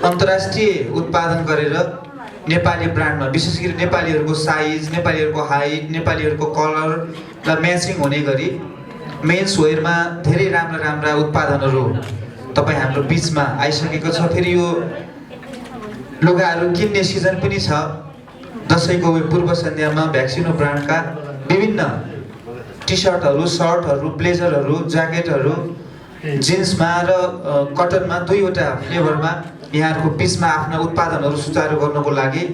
अन्तर्राष्ट्रिय उत्पादन गरेर नेपाली ब्रान्डमा विशेष गरी नेपालीहरूको साइज, नेपालीहरूको हाइट, नेपालीहरूको कलरलाई म्याचिङ हुने गरी मेन्स वेयरमा धेरै राम्रा राम्रा उत्पादनहरू तपाईँ हाम्रो बिचमा आइसकेको छ। फेरि यो लुगाहरू किन्ने सिजन पनि छ। दसैँको पूर्व सन्ध्यामा भ्याक्सिनो ब्रान्डका विभिन्न टी सर्टहरू, सर्टहरू, ब्लेजरहरू, ज्याकेटहरू, जिन्समा र कटनमा दुईवटा फ्लेभरमा यहाँहरूको बिचमा आफ्ना उत्पादनहरू सुचारू गर्नको लागि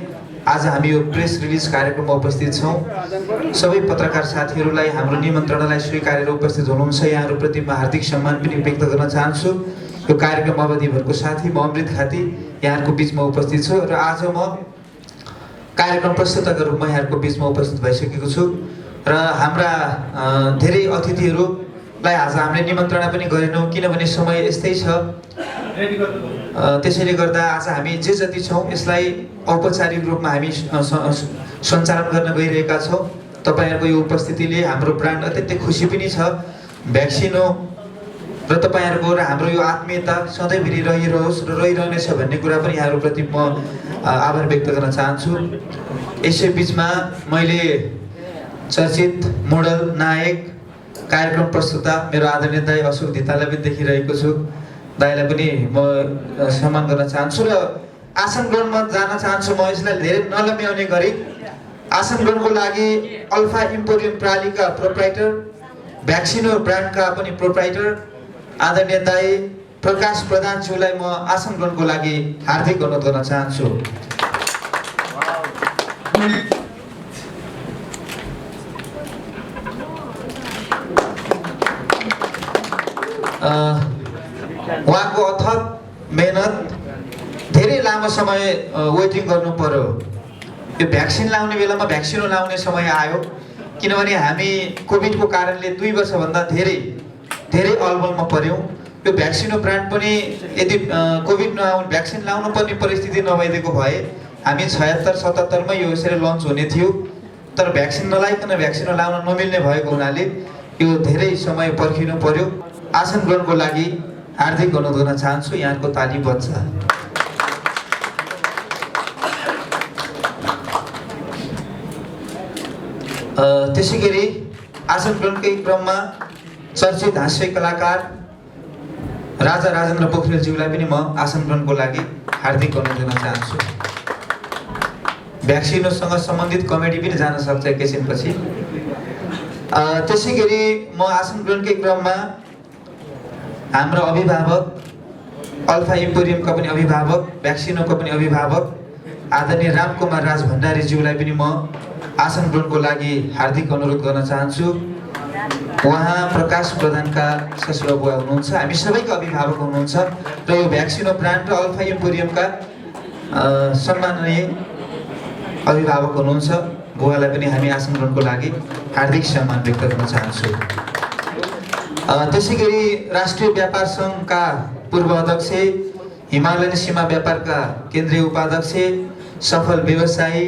आज हामी यो प्रेस रिलिज कार्यक्रममा उपस्थित छौँ। सबै पत्रकार साथीहरूलाई हाम्रो निमन्त्रणालाई स्वीकारेर उपस्थित हुनुहुन्छ यहाँहरूप्रति म हार्दिक सम्मान पनि व्यक्त गर्न चाहन्छु। यो कार्यक्रम अवधिभरको साथी म अमृत खाती यहाँहरूको बिचमा उपस्थित छु र आज म कार्यक्रम प्रस्तुतका रूपमा यहाँहरूको बिचमा उपस्थित भइसकेको छु र हाम्रा धेरै अतिथिहरूलाई आज हामीले निमन्त्रणा पनि गरेनौँ किनभने समय यस्तै छ। त्यसैले गर्दा आज हामी जे जति छौँ यसलाई औपचारिक रूपमा हामी सञ्चालन गर्न गइरहेका छौँ। तपाईँहरूको यो उपस्थितिले हाम्रो ब्रान्ड अत्यन्तै खुसी पनि छ। भ्याक्सिनो र तपाईँहरूको र हाम्रो यो आत्मीयता सधैँभरि रहिरहोस् र रहिरहनेछ भन्ने कुरा पनि यहाँहरूप्रति म आभार व्यक्त गर्न चाहन्छु। यसै बिचमा मैले चर्चित मोडल नायक कार्यक्रम प्रस्तुता मेरो आदरणीय दाइ अशोक धितालाई पनि देखिरहेको छु। दाइलाई पनि म सम्मान गर्न चाहन्छु र आसन ग्रहणमा जान चाहन्छु। म यसलाई धेरै नलम्ब्याउने गरी आसन ग्रहणको लागि अल्फा इम्पोरियम प्रालीका प्रोप्राइटर, भ्याक्सिनो ब्रान्डका पनि प्रोप्राइटर आदरणीय दाइ प्रकाश प्रधानज्यूलाई म आसन ग्रहणको लागि हार्दिक अनुरोध गर्न चाहन्छु। उहाँको अथक मेहनत, धेरै लामो समय वेटिङ गर्नु पर्यो। यो भ्याक्सिन लाउने बेलामा भ्याक्सिनो लाउने समय आयो किनभने हामी कोभिडको कारणले 2 वर्षभन्दा धेरै अलबलमा पर्यौँ। यो भ्याक्सिनो ब्रान्ड पनि यदि कोभिड भ्याक्सिन लाउनु पर्ने परिस्थिति नभइदिएको भए हामी 76-77 मा यो यसरी लन्च हुने थियो। तर भ्याक्सिन नलाइकन भ्याक्सिनो लाउन नमिल्ने भएको हुनाले यो धेरै समय पर्खिनु पर्यो। आसन ग्रहणको लागि हार्दिक अनुरोध गर्न चाहन्छु। यहाँको ताली बज्छ। त्यसै गरी आसन ग्रहणकै क्रममा चर्चित हास्य कलाकार राजा राजेन्द्र पोखरेलज्यूलाई पनि म आसन ग्रहणको लागि हार्दिक अनुरोध गर्न चाहन्छु। भ्याक्सिनोसँग सम्बन्धित कमेडी पनि जान सक्छ एकैछिनपछि। त्यसै गरी म आसन ग्रहणकै क्रममा हाम्रो अभिभावक, अल्फा इम्पोरियमका पनि अभिभावक, भ्याक्सिनोको पनि अभिभावक आदरणीय रामकुमार राज भण्डारीज्यूलाई पनि म आसन ग्रहणको लागि हार्दिक अनुरोध गर्न चाहन्छु। उहाँ प्रकाश प्रधानका ससुराबुवा हुनुहुन्छ, हामी सबैका अभिभावक हुनुहुन्छ र यो भ्याक्सिनो ब्रान्ड र अल्फा इम्पोरियमका सम्माननीय अभिभावक हुनुहुन्छ। बुवालाई पनि हामी आसन ग्रहणको लागि हार्दिक सम्मान व्यक्त गर्न चाहन्छु। त्यसै गरी राष्ट्रिय व्यापार सङ्घका पूर्व अध्यक्ष, हिमालयन सीमा व्यापारका केन्द्रीय उपाध्यक्ष, सफल व्यवसायी,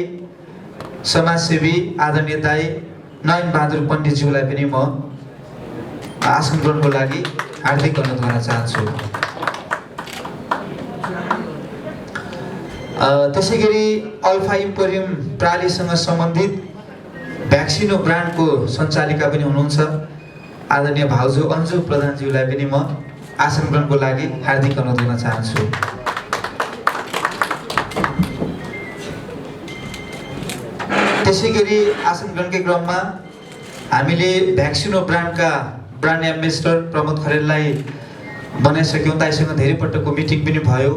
समाजसेवी आदरणीय दाइ नयन बहादुर पण्डितज्यूलाई पनि म आसन ग्रहणको लागि हार्दिक अनुरोध गर्न चाहन्छु। त्यसै गरी अल्फा इम्पोरियम प्रालीसँग सम्बन्धित भ्याक्सिनो ब्रान्डको सञ्चालिका पनि हुनुहुन्छ आदरणीय भाउजू अन्जु प्रधानज्यूलाई पनि म आसन ग्रहणको लागि हार्दिक अनुरोध गर्न चाहन्छु। त्यसै गरी आसन ग्रहणकै क्रममा हामीले भ्याक्सिनो ब्रान्डका ब्रान्ड एम्बेसडर प्रमोद खरेललाई बनाइसक्यौँ। दाइसँग धेरै पटकको मिटिङ पनि भयो।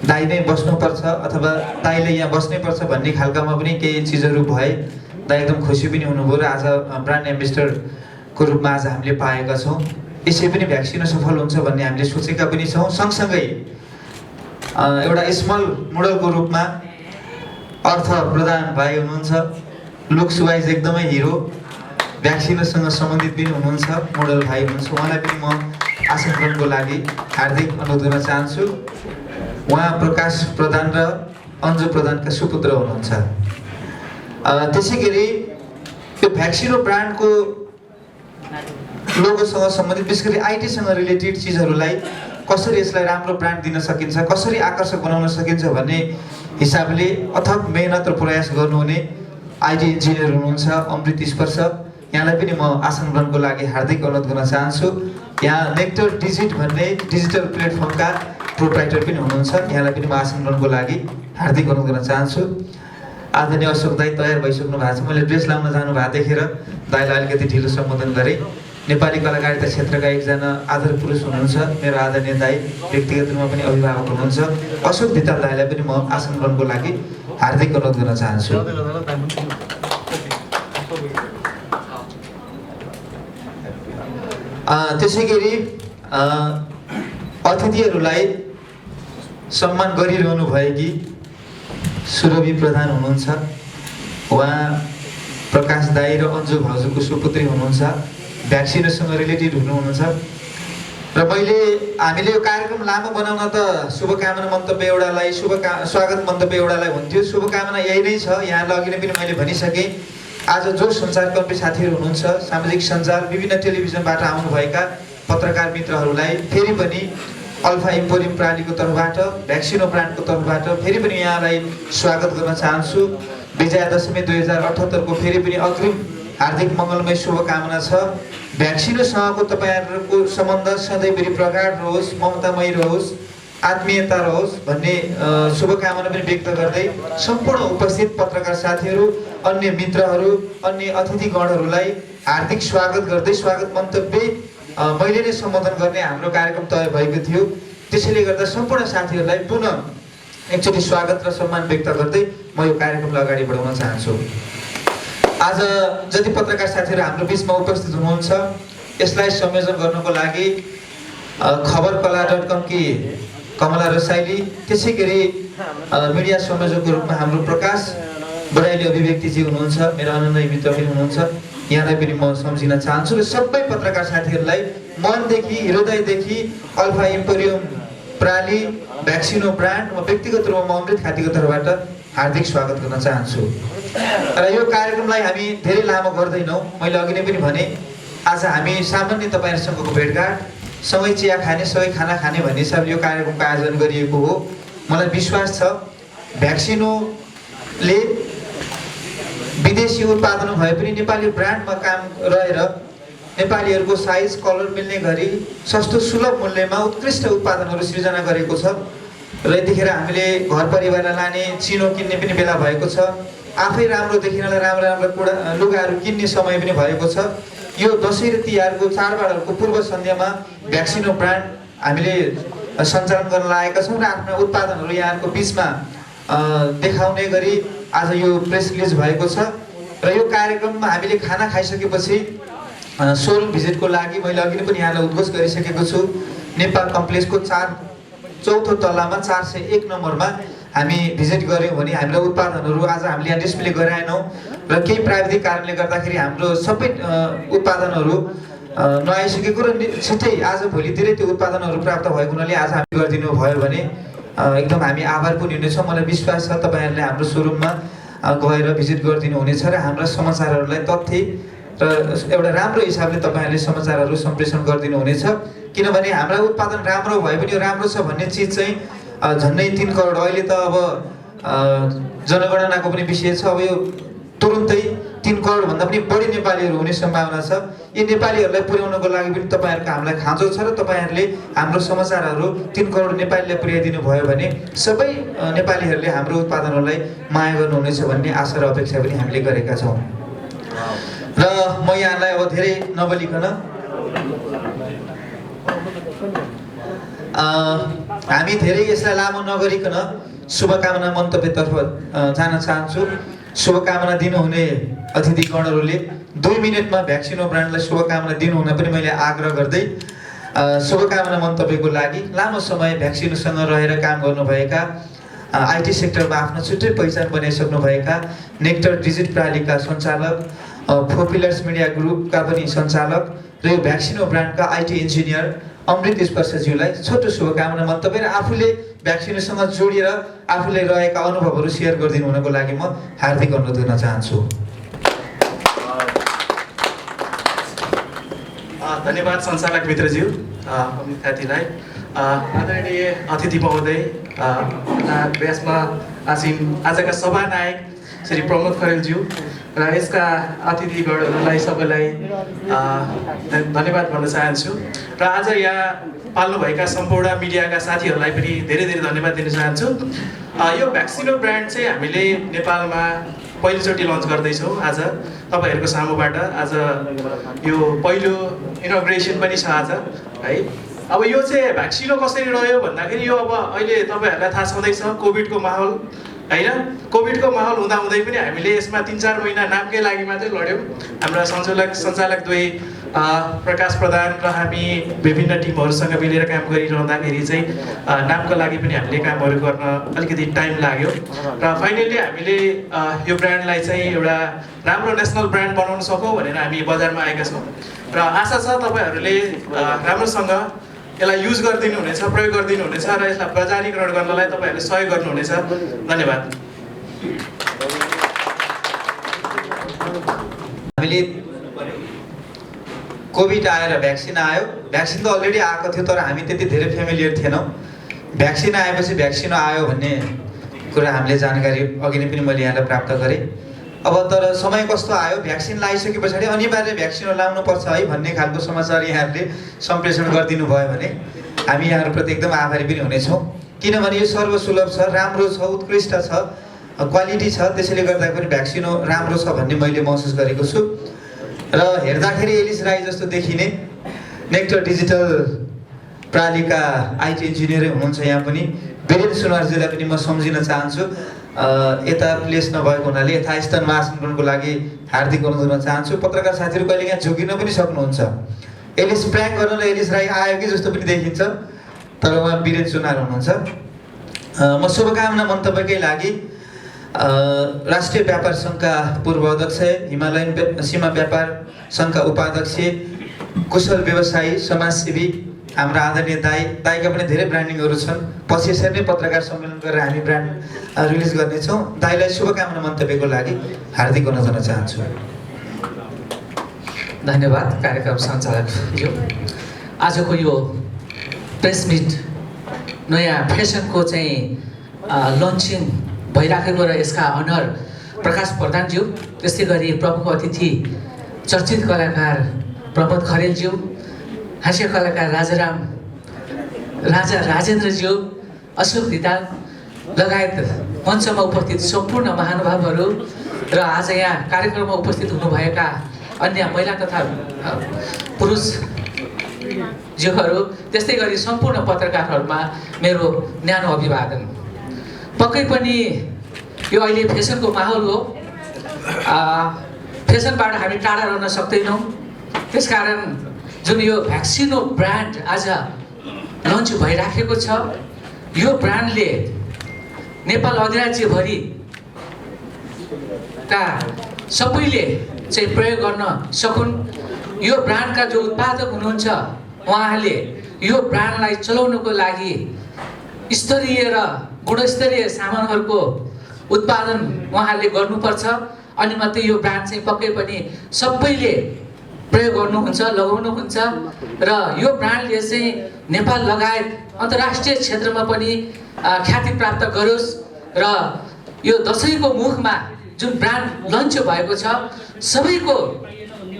दाइ नै बस्नुपर्छ अथवा दाइले यहाँ बस्नैपर्छ भन्ने खालकामा पनि केही चिजहरू भए। दाइ एकदम खुसी पनि हुनुभयो र आज ब्रान्ड एम्बेसडरको रूपमा आज हामीले पाएका छौँ। यसै पनि भ्याक्सिनो सफल हुन्छ भन्ने हामीले सोचेका पनि छौँ। सँगसँगै एउटा स्मल मोडलको रूपमा अर्थ प्रधान भाइ हुनुहुन्छ, लुक्स वाइज एकदमै हिरो, भ्याक्सिनोसँग सम्बन्धित पनि हुनुहुन्छ, मोडल भाइ हुनुहुन्छ। उहाँलाई पनि म आसन ग्रहणको लागि हार्दिक अनुरोध गर्न चाहन्छु। उहाँ प्रकाश प्रधान र अन्जु प्रधानका सुपुत्र हुनुहुन्छ। त्यसै गरी यो भ्याक्सिनो ब्रान्डको लोगोसँग सम्बन्धित विशेष गरी आइटीसँग रिलेटेड चिजहरूलाई कसरी यसलाई राम्रो ब्रान्ड दिन सकिन्छ, कसरी आकर्षक बनाउन सकिन्छ भन्ने हिसाबले अथक मेहनत र प्रयास गर्नुहुने आइटी इन्जिनियर हुनुहुन्छ अमृत स्पर्श। यहाँलाई पनि म आसन ग्रहणको लागि हार्दिक अनुरोध गर्न चाहन्छु। यहाँ नेक्टर डिजिट भन्ने डिजिटल प्लेटफर्मका प्रोप्राइटर पनि हुनुहुन्छ, यहाँलाई पनि म आसन ग्रहणको लागि हार्दिक अनुरोध गर्न चाहन्छु। आदरणीय अशोक दाई तयार भइसक्नु भएको छ। मैले ड्रेस लाउन जानु भएको देखेर दाईलाई अलिकति ढिलो सम्बोधन गरेँ। नेपाली कलाकारिता क्षेत्रका एकजना आदर पुरुष हुनुहुन्छ मेरो आदरणीय दाई, व्यक्तिगत रूपमा पनि अभिभावक हुनुहुन्छ अशोक धिताल दाईलाई पनि म आसन ग्रहणको लागि हार्दिक अनुरोध गर्न चाहन्छु। त्यसै गरी अतिथिहरूलाई सम्मान गरिरहनु भएकी सुरभि प्रधान हुनुहुन्छ, उहाँ प्रकाश दाई र अन्जु भाउजूको सुपुत्री हुनुहुन्छ, भ्याक्सिनेसनसँग रिलेटेड हुनुहुन्छ। र हामीले यो कार्यक्रम लामो बनाउन त शुभकामना मन्तव्य एउटालाई स्वागत मन्तव्य एउटालाई हुन्थ्यो। शुभकामना यही नै छ। यहाँलाई अघि नै पनि मैले भनिसकेँ, आज जो सञ्चारकर्मी साथीहरू हुनुहुन्छ, सामाजिक सञ्जाल विभिन्न टेलिभिजनबाट आउनुभएका पत्रकार मित्रहरूलाई फेरि पनि अल्फा इम्पोरियम प्रालीको तर्फबाट, भ्याक्सिनो ब्रान्डको तर्फबाट फेरि पनि यहाँलाई स्वागत गर्न चाहन्छु। विजयादशमी 2078 को फेरि पनि अग्रिम हार्दिक मङ्गलमय शुभकामना छ। भ्याक्सिनोसँगको तपाईँहरूको सम्बन्ध सधैँभरि प्रगाढ रहोस्, ममतामय रहोस्, आत्मीयता रहोस् भन्ने शुभकामना पनि व्यक्त गर्दै सम्पूर्ण उपस्थित पत्रकार साथीहरू, अन्य मित्रहरू, अन्य अतिथिगणहरूलाई हार्दिक स्वागत गर्दै स्वागत मन्तव्य मैले नै सम्बोधन गर्ने हाम्रो कार्यक्रम तय भएको थियो। त्यसैले गर्दा सम्पूर्ण साथीहरूलाई पुनः एकचोटि स्वागत र सम्मान व्यक्त गर्दै म यो कार्यक्रमलाई अगाडि बढाउन चाहन्छु। आज जति पत्रकार साथीहरू हाम्रो बिचमा उपस्थित हुनुहुन्छ, यसलाई संयोजन गर्नको लागि खबरकला.com की कमला रसाइली, त्यसै गरी मिडिया संयोजकको रूपमा हाम्रो प्रकाश बराइली अभिव्यक्तिजी हुनुहुन्छ, मेरो अनन्य मित्र पनि हुनुहुन्छ, यहाँलाई पनि म सम्झिन चाहन्छु। र सबै पत्रकार साथीहरूलाई मनदेखि हृदयदेखि अल्फा इम्पोरियम प्राली भ्याक्सिनो ब्रान्ड म व्यक्तिगत रूपमा अमृत खातीको तर्फबाट हार्दिक स्वागत गर्न चाहन्छु। र यो कार्यक्रमलाई हामी धेरै लामो गर्दैनौँ। मैले अघि नै पनि भने, आज हामी सामान्य तपाईँहरूसँगको भेटघाट, सँगै चिया खाने, सँगै खाना खाने भन्ने हिसाबले यो कार्यक्रमको आयोजन गरिएको हो। मलाई विश्वास छ भ्याक्सिनोले विदेशी उत्पादन भए पनि नेपाली ब्रान्डमा काम रहेर नेपालीहरूको साइज कलर मिल्ने गरी सस्तो सुलभ मूल्यमा उत्कृष्ट उत्पादनहरू सृजना गरेको छ। र यतिखेर हामीले घर परिवारलाई लाने चिनो किन्ने पनि बेला भएको छ, आफै राम्रो देखिनलाई राम्रा लुगाहरू किन्ने समय पनि भएको छ। यो दसैँ र तिहारको चाडबाडहरूको पूर्व सन्ध्यामा भ्याक्सिनो ब्रान्ड हामीले सञ्चालन गर्न लागेका छौँ र आफ्ना उत्पादनहरू यहाँको बिचमा देखाउने गरी आज यो प्रेस रिलिज भएको छ। र यो कार्यक्रममा हामीले खाना खाइसकेपछि सोरुम भिजिटको लागि मैले अघि पनि यहाँलाई उद्घोष गरिसकेको छु। नेपाल कम्प्लेक्सको चौथो तल्लामा 401 नम्बरमा हामी भिजिट गऱ्यौँ भने हामीलाई उत्पादनहरू आज हामीले यहाँ डिस्प्ले गराएनौँ र केही प्राविधिक कारणले गर्दाखेरि हाम्रो सबै उत्पादनहरू नआइसकेको र छिट्टै आज भोलितिरै त्यो उत्पादनहरू प्राप्त भएको हुनाले आज हामी गरिदिनु भयो भने एकदम हामी आभारपूर्ण हुनेछौँ। मलाई विश्वास छ तपाईँहरूले हाम्रो सोरुममा गएर भिजिट गरिदिनु हुनेछ र हाम्रा समाचारहरूलाई तथ्य र एउटा राम्रो हिसाबले तपाईँहरूले समाचारहरू सम्प्रेषण गरिदिनु हुनेछ। किनभने हाम्रा उत्पादन राम्रो भए पनि यो राम्रो छ भन्ने चिज चाहिँ झन्डै 3 करोड, अहिले त अब जनगणनाको पनि विषय छ, अब यो तुरुन्तै 3 करोडभन्दा पनि बढी नेपालीहरू हुने सम्भावना छ। यी नेपालीहरूलाई पुर्याउनको लागि पनि तपाईँहरूको हामीलाई खाँचो छ र तपाईँहरूले हाम्रो समाचारहरू 3 करोड नेपालीलाई पुर्याइदिनु भयो भने सबै नेपालीहरूले हाम्रो उत्पादनहरूलाई माया गर्नुहुनेछ भन्ने आशा र अपेक्षा पनि हामीले गरेका छौँ। र म यहाँलाई अब धेरै नबोलिकन हामी धेरै यसलाई लामो नगरिकन शुभकामना मन्तव्यतर्फ जान चाहन्छु। शुभकामना दिनुहुने अतिथिगणहरूले 2 मिनटमा भ्याक्सिनो ब्रान्डलाई शुभकामना दिनुहुन पनि मैले आग्रह गर्दै शुभकामना मन्तव्यको लागि लामो समय भ्याक्सिनोसँग रहेर काम गर्नुभएका आइटी सेक्टरमा आफ्नो छुट्टै पहिचान बनाइसक्नुभएका नेक्टर डिजिट प्रालीका सञ्चालक, फोपिलर्स मिडिया ग्रुपका पनि सञ्चालक र यो भ्याक्सिनो ब्रान्डका आइटी इन्जिनियर अमृत स्पर्शज्यूलाई छोटो शुभकामना मन्तव्य र आफूले भ्याक्सिनोसँग जोडिएर आफूले रहेका अनुभवहरू सेयर गरिदिनु हुनको लागि म हार्दिक अनुरोध गर्न चाहन्छु। धन्यवाद सञ्चालक मित्रज्यू अमृत खातीलाई। आदरणीय अतिथि महोदय, व्यासमा आसीन आजका सभानायक श्री प्रमोद खरेलज्यू र यसका अतिथिगणहरूलाई सबैलाई धन्यवाद भन्न चाहन्छु र आज यहाँ पाल्नुभएका सम्पूर्ण मिडियाका साथीहरूलाई पनि धेरै धेरै धन्यवाद दिन चाहन्छु। यो भ्याक्सिनो ब्रान्ड चाहिँ हामीले नेपालमा पहिलोचोटि लन्च गर्दैछौँ आज तपाईँहरूको सामुबाट। आज यो पहिलो इनोग्रेसन पनि छ आज है। अब यो चाहिँ भ्याक्सिनो कसरी रह्यो भन्दाखेरि यो अब अहिले तपाईँहरूलाई थाहा छँदैछ कोभिडको माहौल होइन। कोभिडको माहौल हुँदाहुँदै पनि हामीले यसमा 3-4 महिना नामकै लागि मात्रै लड्यौँ। हाम्रा सञ्चालक दुवै प्रकाश प्रधान र हामी विभिन्न टिमहरूसँग मिलेर काम गरिरहँदाखेरि चाहिँ नामको लागि पनि हामीले कामहरू गर्न अलिकति टाइम लाग्यो र फाइनली हामीले यो ब्रान्डलाई चाहिँ एउटा राम्रो नेसनल ब्रान्ड बनाउन सकौँ भनेर हामी बजारमा आएका छौँ र आशा छ तपाईँहरूले राम्रोसँग यसलाई युज गरिदिनु हुनेछ, प्रयोग गरिदिनु हुनेछ र यसलाई बजारीकरण गर्नलाई तपाईँहरूले सहयोग गर्नुहुनेछ। धन्यवाद। हामीले कोभिड आएर भ्याक्सिन आयो। भ्याक्सिन त अलरेडी आएको थियो तर हामी त्यति धेरै फेमिलियर थिएनौँ। भ्याक्सिन आएपछि भ्याक्सिन आयो भन्ने कुरा हामीले जानकारी अघि नै पनि मैले यहाँलाई प्राप्त गरेँ। अब तर समय कस्तो आयो, भ्याक्सिन लगाइसके पछाडि अनिवार्य भ्याक्सिन लाउनुपर्छ है भन्ने खालको समाचार यहाँहरूले सम्प्रेषण गरिदिनु भयो भने हामी यहाँहरूप्रति एकदम आभारी पनि हुनेछौँ। किनभने यो सर्वसुलभ छ, राम्रो छ, उत्कृष्ट छ, क्वालिटी छ, त्यसैले गर्दा पनि भ्याक्सिनो राम्रो छ भन्ने मैले महसुस गरेको छु। र हेर्दाखेरि एलिस राई जस्तो देखिने नेक्टर डिजिटल प्रालिका आइटी इन्जिनियरै हुनुहुन्छ यहाँ पनि। वीरेन्द्र सुनवारजीलाई पनि म सम्झिन चाहन्छु। यता प्लेस नभएको हुनाले यथास्थानमा आसन गर्नुको लागि हार्दिक अनुरोध गर्न चाहन्छु। पत्रकार साथीहरू कहिले यहाँ झुकिन पनि सक्नुहुन्छ। एलिस प्र्याङ्क गर्नलाई एलिस राई आयो कि जस्तो पनि देखिन्छ तर उहाँ वीरेन्द्र सुनार हुनुहुन्छ। म शुभकामना मन्तव्यकै लागि राष्ट्रिय व्यापार सङ्घका पूर्व अध्यक्ष, हिमालयन सीमा व्यापार सङ्घका उपाध्यक्ष, कुशल व्यवसायी, समाजसेवी हाम्रा आदरणीय दाईका पनि धेरै ब्रान्डिङहरू छन्। पछि यसरी नै पत्रकार सम्मेलन गरेर हामी ब्रान्ड रिलिज गर्नेछौँ। दाईलाई शुभकामना मन्तव्यको लागि हार्दिक अनुरोध गर्न चाहन्छु। धन्यवाद कार्यक्रम सञ्चालकज्यू। आजको यो प्रेस मिट नयाँ फेसनको चाहिँ लन्चिङ भइराखेको र यसका अनर प्रकाश प्रधानज्यू, त्यस्तै गरी प्रमुख अतिथि चर्चित कलाकार प्रमोद खरेलज्यू, हास्य कलाकार राजा राजेन्द्रज्यू, अशोक रिताल लगायत मञ्चमा उपस्थित सम्पूर्ण महानुभावहरू र आज यहाँ कार्यक्रममा उपस्थित हुनुभएका अन्य महिला तथा पुरुष ज्यूहरू, त्यस्तै गरी सम्पूर्ण पत्रकारहरूमा मेरो न्यानो अभिवादन। पक्कै पनि यो अहिले फेसनको माहौल हो। फेसनबाट हामी टाढा रहन सक्दैनौँ। त्यसकारण जुन यो भ्याक्सिनो ब्रान्ड आज लन्च भइराखेको छ, यो ब्रान्डले नेपाल अधिराज्यभरिका सबैले चाहिँ प्रयोग गर्न सकुन्। यो ब्रान्डका जो उत्पादक हुनुहुन्छ उहाँहरूले यो ब्रान्डलाई चलाउनको लागि स्तरीय र गुणस्तरीय सामानहरूको उत्पादन उहाँहरूले गर्नुपर्छ। अनि मात्रै यो ब्रान्ड चाहिँ पक्कै पनि सबैले प्रयोग गर्नुहुन्छ, लगाउनुहुन्छ र यो ब्रान्डले चाहिँ नेपाल लगायत अन्तर्राष्ट्रिय क्षेत्रमा पनि ख्याति प्राप्त गरोस् र यो दसैँको मुखमा जुन ब्रान्ड लन्च भएको छ सबैको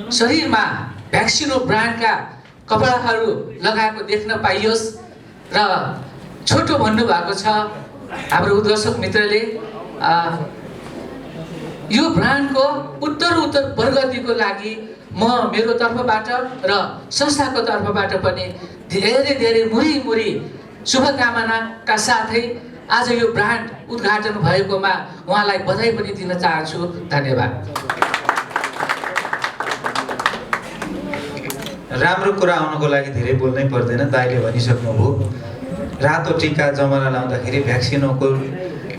शरीरमा भ्याक्सिनो ब्रान्डका कपडाहरू लगाएको देख्न पाइयोस्। र छोटो भन्नुभएको छ हाम्रो उद्घोषक मित्रले, यो ब्रान्डको उत्तर प्रगतिको लागि म मेरो तर्फबाट र संस्थाको तर्फबाट पनि धेरै मुरी शुभकामनाका साथै आज यो ब्रान्ड उद्घाटन भएकोमा उहाँलाई बधाई पनि दिन चाहन्छु। धन्यवाद। राम्रो कुरा आउनको लागि धेरै बोल्नै पर्दैन, दाइले भनिसक्नुभयो। रातो टिका जमरा लाउँदाखेरि भ्याक्सिनको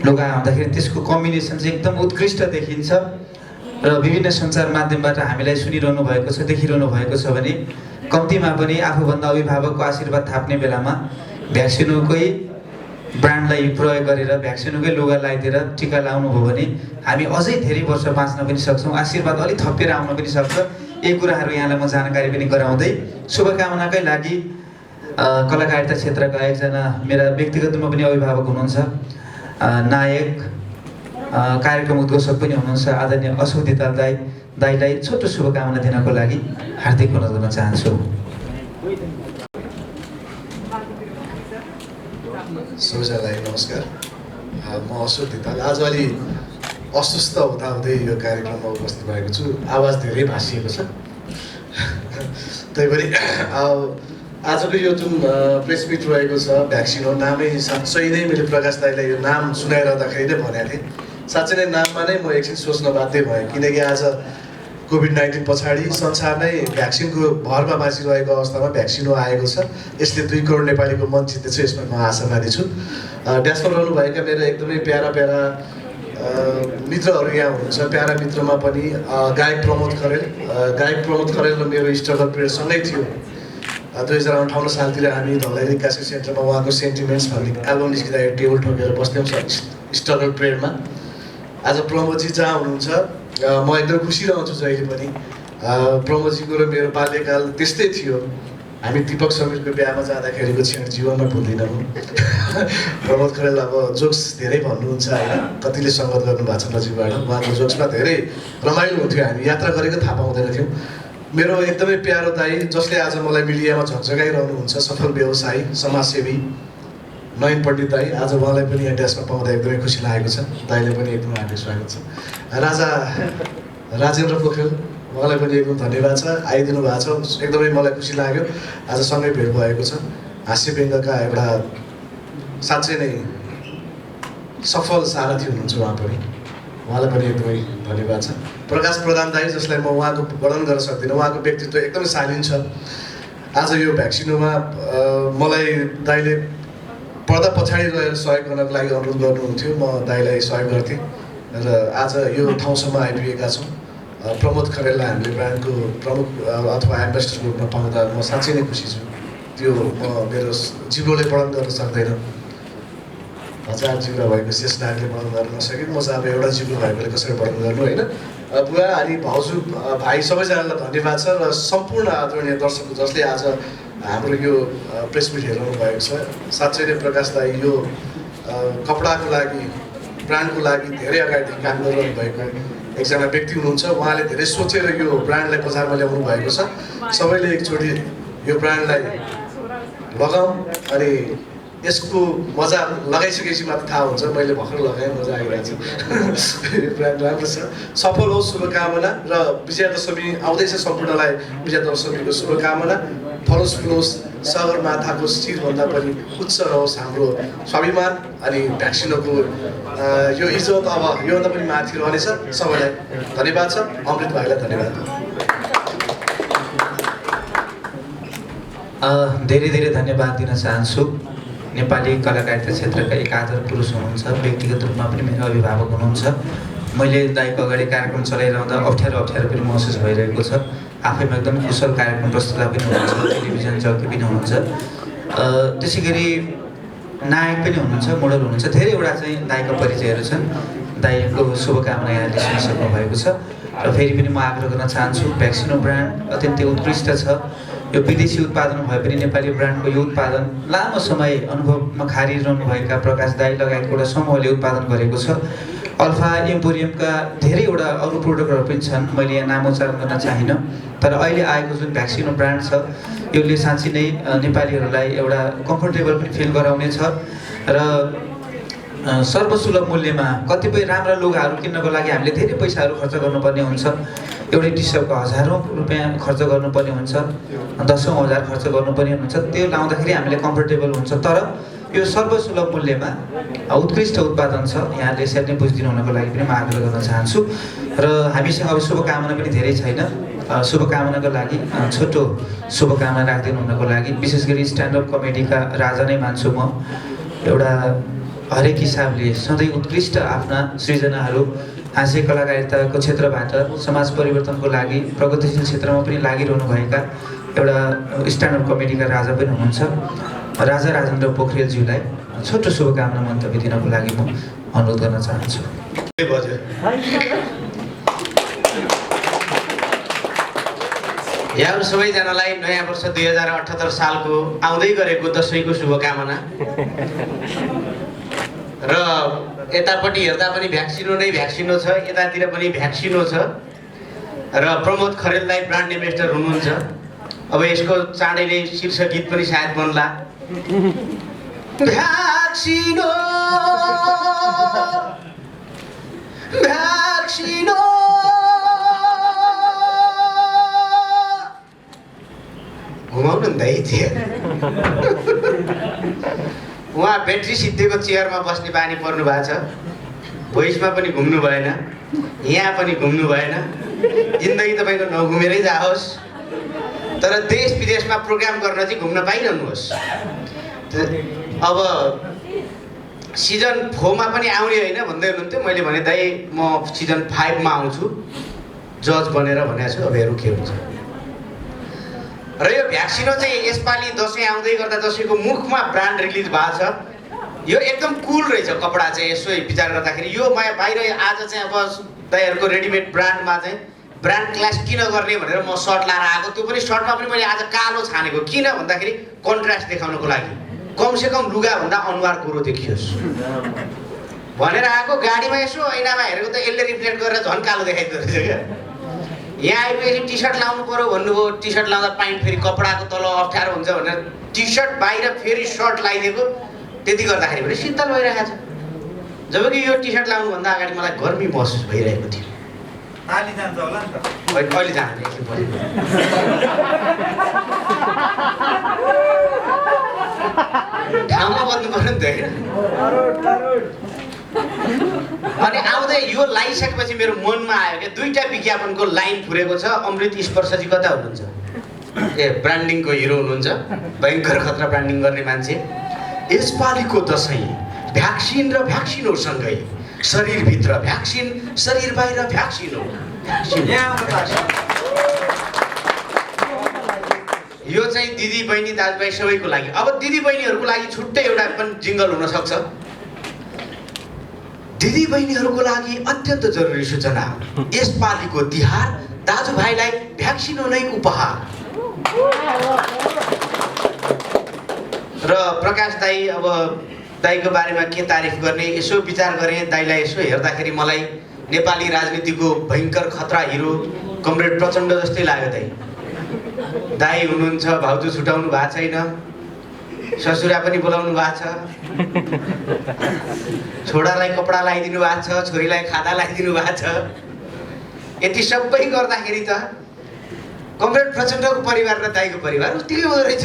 लुगा आउँदाखेरि त्यसको कम्बिनेसन चाहिँ एकदम उत्कृष्ट देखिन्छ र विभिन्न सञ्चार माध्यमबाट हामीलाई सुनिरहनु भएको छ, देखिरहनु भएको छ भने कम्तीमा पनि आफूभन्दा अभिभावकको आशीर्वाद थाप्ने बेलामा भ्याक्सिनोकै ब्रान्डलाई प्रयोग गरेर भ्याक्सिनोकै लुगा लगाइदिएर टिका लाउनुभयो भने हामी अझै धेरै वर्ष बाँच्न पनि सक्छौँ, आशीर्वाद अलिक थपेर आउन पनि सक्छ। यही कुराहरू यहाँलाई म जानकारी पनि गराउँदै शुभकामनाकै लागि कलाकारिता क्षेत्रका एकजना मेरा व्यक्तिगत रूपमा पनि अभिभावक हुनुहुन्छ, नायक, कार्यक्रम उद्घोषक पनि हुनुहुन्छ आदरणीय अशोक धिताल दाईलाई छोटो शुभकामना दिनको लागि हार्दिक अनुरोध गर्न चाहन्छु। सबैजनालाई नमस्कार। म अशोक धिताल। आज अलि अस्वस्थ हुँदाहुँदै यो कार्यक्रममा उपस्थित भएको छु। आवाज धेरै भाँसिएको छ। तैपनि आजको यो जुन प्रेस मिट रहेको छ भ्याक्सिन हो, नामै साँच्चै नै मैले प्रकाश दाईलाई यो नाम सुनाइरहँदाखेरि नै भनेको थिएँ। साँच्चै नै नाममा नै म एकछिन सोच्न बाध्य भएँ, किनकि आज कोभिड-19 पछाडि संसार नै भ्याक्सिनको भरमा बाँचिरहेको अवस्थामा भ्याक्सिन आएको छ। यसले 2 करोड नेपालीको मन जित्दैछ, यसमा म आशावादी छु। ड्यासमा रहनुभएका मेरो एकदमै प्यारा मित्रहरू यहाँ हुनुहुन्छ। प्यारा मित्रमा पनि गायक प्रमोद खरेल र मेरो स्ट्रगल पिरियड सँगै थियो। 2058 सालतिर हामी धौलागिरी काशी सेन्टरमा उहाँको सेन्टिमेन्ट्स भन्ने एल्बम निस्किँदाखेरि टेबल ठोकेर बस्थ्यौँ स्ट्रगल पिरियडमा। आज प्रमोदजी जहाँ हुनुहुन्छ म एकदम खुसी रहन्छु जहिले पनि। प्रमोदजीको र मेरो बाल्यकाल त्यस्तै थियो। हामी दिपक समीरको बिहामा जाँदाखेरिको क्षण जीवनमा भुल्दिनँ म। प्रमोद खरेल अब जोक्स धेरै भन्नुहुन्छ होइन, कतिले सङ्गत गर्नुभएको छ नजिकबाट। उहाँको जोक्समा धेरै रमाइलो हुन्थ्यो, हामी यात्रा गरेको थाहा पाउँदैन थियौँ। मेरो एकदमै प्यारो दाई जसले आज मलाई मिडियामा झकझगाइरहनुहुन्छ, सफल व्यवसायी समाजसेवी नयन पण्डित दाई, आज उहाँलाई पनि यहाँ ड्यासमा पाउँदा एकदमै खुसी लागेको छ। दाईले पनि एकदम हार्दिक स्वागत छ। राजेन्द्र पोखरेल, उहाँलाई पनि एकदम धन्यवाद छ, आइदिनु भएको छ, एकदमै मलाई खुसी लाग्यो। आज सँगै भेट भएको छ। हास्य व्यङ्गका एउटा साँच्चै नै सफल सारथी हुनुहुन्छ उहाँ पनि, उहाँलाई पनि एकदमै धन्यवाद छ। प्रकाश प्रधान दाई, जसलाई म उहाँको वर्णन गर्न सक्दिनँ, उहाँको व्यक्तित्व एकदमै शालीन छ। आज यो भ्याक्सिनोमा मलाई दाईले पर्दा पछाडि रहेर सहयोग गर्नको लागि अनुरोध गर्नुहुन्थ्यो, म दाईलाई सहयोग गर्थेँ र आज यो ठाउँसम्म आइपुगेका छौँ। प्रमोद खरेललाई हामीले ब्रान्डको प्रमुख अथवा एम्बेसडरको रूपमा पाउँदा म साँच्चै नै खुसी छु। त्यो मेरो जिब्रोले वर्णन गर्न सक्दैन। 1000 जिब्रो भएको शेष नागले वर्णन गर्न नसके, म चाहिँ अब एउटा जिब्रो भएकोले कसरी वर्णन गर्नु होइन। बुवा अनि भाउजू भाइ सबैजनालाई धन्यवाद छ र सम्पूर्ण आदरणीय दर्शक जसले आज हाम्रो यो प्रेस मिट हेर्नु भएको छ। साँच्चै नै प्रकाश दाई यो कपडाको लागि, ब्रान्डको लागि धेरै अगाडिदेखि काम गरिरहनु भएको एकजना व्यक्ति हुनुहुन्छ। उहाँले धेरै सोचेर यो ब्रान्डलाई बजारमा ल्याउनु भएको छ। सबैले एकचोटि यो ब्रान्डलाई लगाऊँ अनि यसको मजा लगाइसकेपछि मात्र थाहा हुन्छ। मैले भर्खर लगाएँ, मजा आइरहेको छ। यो ब्रान्ड राम्रो छ। सफल होस्, शुभकामना। र विजयादशमी आउँदैछ, सम्पूर्णलाई विजयादशमीको शुभकामना। फलोस् फुलोस्, सगरमाथाको शिरभन्दा पनि उच्च रहोस् हाम्रो स्वाभिमान अनि भ्याक्सिनको यो इज्जत अब योभन्दा पनि माथि रहनेछ। सबैलाई धन्यवाद छ। अमृत भाइलाई धन्यवाद। धेरै धन्यवाद दिन चाहन्छु। नेपाली कलाकारिता क्षेत्रका एक आदर पुरुष हुनुहुन्छ, व्यक्तिगत रूपमा पनि मेरो अभिभावक हुनुहुन्छ। मैले दाइको अगाडि कार्यक्रम चलाइरहँदा अप्ठ्यारो पनि महसुस भइरहेको छ। आफैमा एकदम कुशल कार्यक्रम प्रस्तुता पनि हुनुहुन्छ, टेलिभिजन जकी पनि हुनुहुन्छ, त्यसै गरी नायक पनि हुनुहुन्छ, मोडल हुनुहुन्छ। धेरैवटा चाहिँ दाइका परिचयहरू छन्। दाइको शुभकामना यहाँले सुनिसक्नु भएको छ र फेरि पनि म आग्रह गर्न चाहन्छु, भ्याक्सिनो ब्रान्ड अत्यन्तै उत्कृष्ट छ। यो विदेशी उत्पादन भए पनि नेपाली ब्रान्डको यो उत्पादन लामो समय अनुभवमा खारिरहनुभएका प्रकाश दाई लगायतको एउटा समूहले उत्पादन गरेको छ। अल्फा एम्पोरियमका धेरैवटा अरू प्रोडक्टहरू पनि छन्, मैले यहाँ नाम उच्चारण गर्न चाहिनँ। तर अहिले आएको जुन भ्याक्सिनो ब्रान्ड छ, यसले साँच्चै नै नेपालीहरूलाई एउटा कम्फर्टेबल पनि फिल गराउनेछ र सर्वसुलभ मूल्यमा कतिपय राम्रा लुगाहरू किन्नको लागि हामीले धेरै पैसाहरू खर्च गर्नुपर्ने हुन्छ। एउटै टी सर्टको हजारौँ रुपियाँ खर्च गर्नुपर्ने हुन्छ, 10,000 खर्च गर्नुपर्ने हुन्छ। त्यो लाउँदाखेरि हामीले कम्फर्टेबल हुन्छ। तर यो सर्वसुलभ मूल्यमा उत्कृष्ट उत्पादन छ। यहाँले यसरी नै बुझिदिनु हुनको लागि पनि म आग्रह गर्न चाहन्छु। र हामीसँग अब शुभकामना पनि धेरै छैन। शुभकामनाको लागि छोटो शुभकामना राखिदिनु हुनको लागि विशेष गरी स्ट्यान्डअप कमेडीका राजा नै मान्छु म। एउटा हरेक हिसाबले सधैँ उत्कृष्ट आफ्ना सृजनाहरू हाँस्य कलाकारिताको क्षेत्रबाट समाज परिवर्तनको लागि प्रगतिशील क्षेत्रमा पनि लागिरहनुभएका एउटा स्ट्यान्डअप कमेडीका राजा पनि हुनुहुन्छ। राजा राजेन्द्र पोखरेलज्यूलाई छोटो शुभकामना मन्तव्य दिनको लागि म अनुरोध गर्न चाहन्छु। यहाँहरू सबैजनालाई नयाँ वर्ष 2078 सालको आउँदै गरेको दसैँको शुभकामना। र यतापट्टि हेर्दा पनि भ्याक्सिनो नै भ्याक्सिनो छ, यतातिर पनि भ्याक्सिनो छ। र प्रमोद खरेललाई ब्रान्ड एम्बेसडर हुनुहुन्छ। अब यसको चाँडै नै शीर्ष गीत पनि सायद बन्ला। भ्याक्सिनो भ्याक्सिनो घुमाउनु नि दाइ थियो। उहाँ ब्याट्री सिद्धिएको चेयरमा बस्ने बानी पर्नु भएको छ। भोइसमा पनि घुम्नु भएन, यहाँ पनि घुम्नु भएन। जिन्दगी तपाईँको नघुमेरै जाओस्, तर देश विदेशमा प्रोग्राम गर्न चाहिँ घुम्न पाइरहनुहोस्। अब सिजन 4 मा पनि आउने होइन भन्दै हुनुहुन्थ्यो। मैले भने दाइ म सिजन 5 मा आउँछु जज बनेर भनेको छु। अब हेरौँ के हुन्छ। र यो भ्याक्सिनो चाहिँ यसपालि दसैँ आउँदै गर्दा दसैँको मुखमा ब्रान्ड रिलिज भएको छ। यो एकदम कुल रहेछ कपडा चाहिँ। यसो विचार गर्दाखेरि यो बाहिर आज चाहिँ अब दाइहरूको रेडिमेड ब्रान्डमा चाहिँ ब्रान्ड क्लास किन गर्ने भनेर म सर्ट लाएर आएको। त्यो पनि सर्टमा पनि मैले आज कालो छानेको। किन भन्दाखेरि कन्ट्रास्ट देखाउनको लागि, कमसेकम लुगाभन्दा अनुहार कुरो देखियोस् भनेर आएको। गाडीमा यसो ऐनामा हेरेको त यसले रिफ्लेक्ट गरेर झन् कालो देखाइदो रहेछ क्या। यहाँ आइपुगेपछि टी सर्ट लाउनु पऱ्यो भन्नुभयो। टी सर्ट लाउँदा पाइन्ट फेरि कपडाको तल अप्ठ्यारो हुन्छ भनेर टी सर्ट बाहिर फेरि सर्ट लगाइदिएको। त्यति गर्दाखेरि पनि शीतल भइरहेको छ। जबकि यो टी सर्ट लाउनुभन्दा अगाडि मलाई गर्मी महसुस भइरहेको थियो। ताली जान्छ होला नि त। अहिले जाँदैन एकछिन पछि। ठाउँमा बस्नु पर्यो नि त होइन। अनि आउँदै यो लगाइसकेपछि मेरो मनमा आयो क्या, दुईटा विज्ञापनको लाइन फुरेको छ। अमृत स्पर्शजी कता हुनुहुन्छ? ए ब्रान्डिङको हिरो हुनुहुन्छ, भयङ्कर खतरा ब्रान्डिङ गर्ने मान्छे। यसपालिको दसैँ भ्याक्सिन र भ्याक्सिनोसँगै शरीरभित्र भ्याक्सिन, शरीर बाहिर भ्याक्सिनो। यो चाहिँ दिदी बहिनी दाजुभाइ सबैको लागि। अब दिदी बहिनीहरूको लागि छुट्टै एउटा पनि जिङ्गल हुनसक्छ। दिदी बहिनीहरूको लागि अत्यन्त जरुरी सूचना। यसपालिको तिहार दाजुभाइलाई भ्याक्सिनो नै उपहार। र प्रकाश दाई, अब दाईको बारेमा के तारिफ गर्ने यसो विचार गरेँ। दाईलाई यसो हेर्दाखेरि मलाई नेपाली राजनीतिको भयङ्कर खतरा हिरो कमरेड प्रचण्ड जस्तै लाग्यो। दाई हुनुहुन्छ, भाउजू छुटाउनु भएको छैन, ससुरा पनि बोलाउनु भएको छ, छोरालाई कपडा लगाइदिनु भएको छ, छोरीलाई खादा लगाइदिनु भएको छ। यति सबै गर्दाखेरि त कमरेड प्रचण्डको परिवार र दाईको परिवार उत्तिकै हुँदो रहेछ।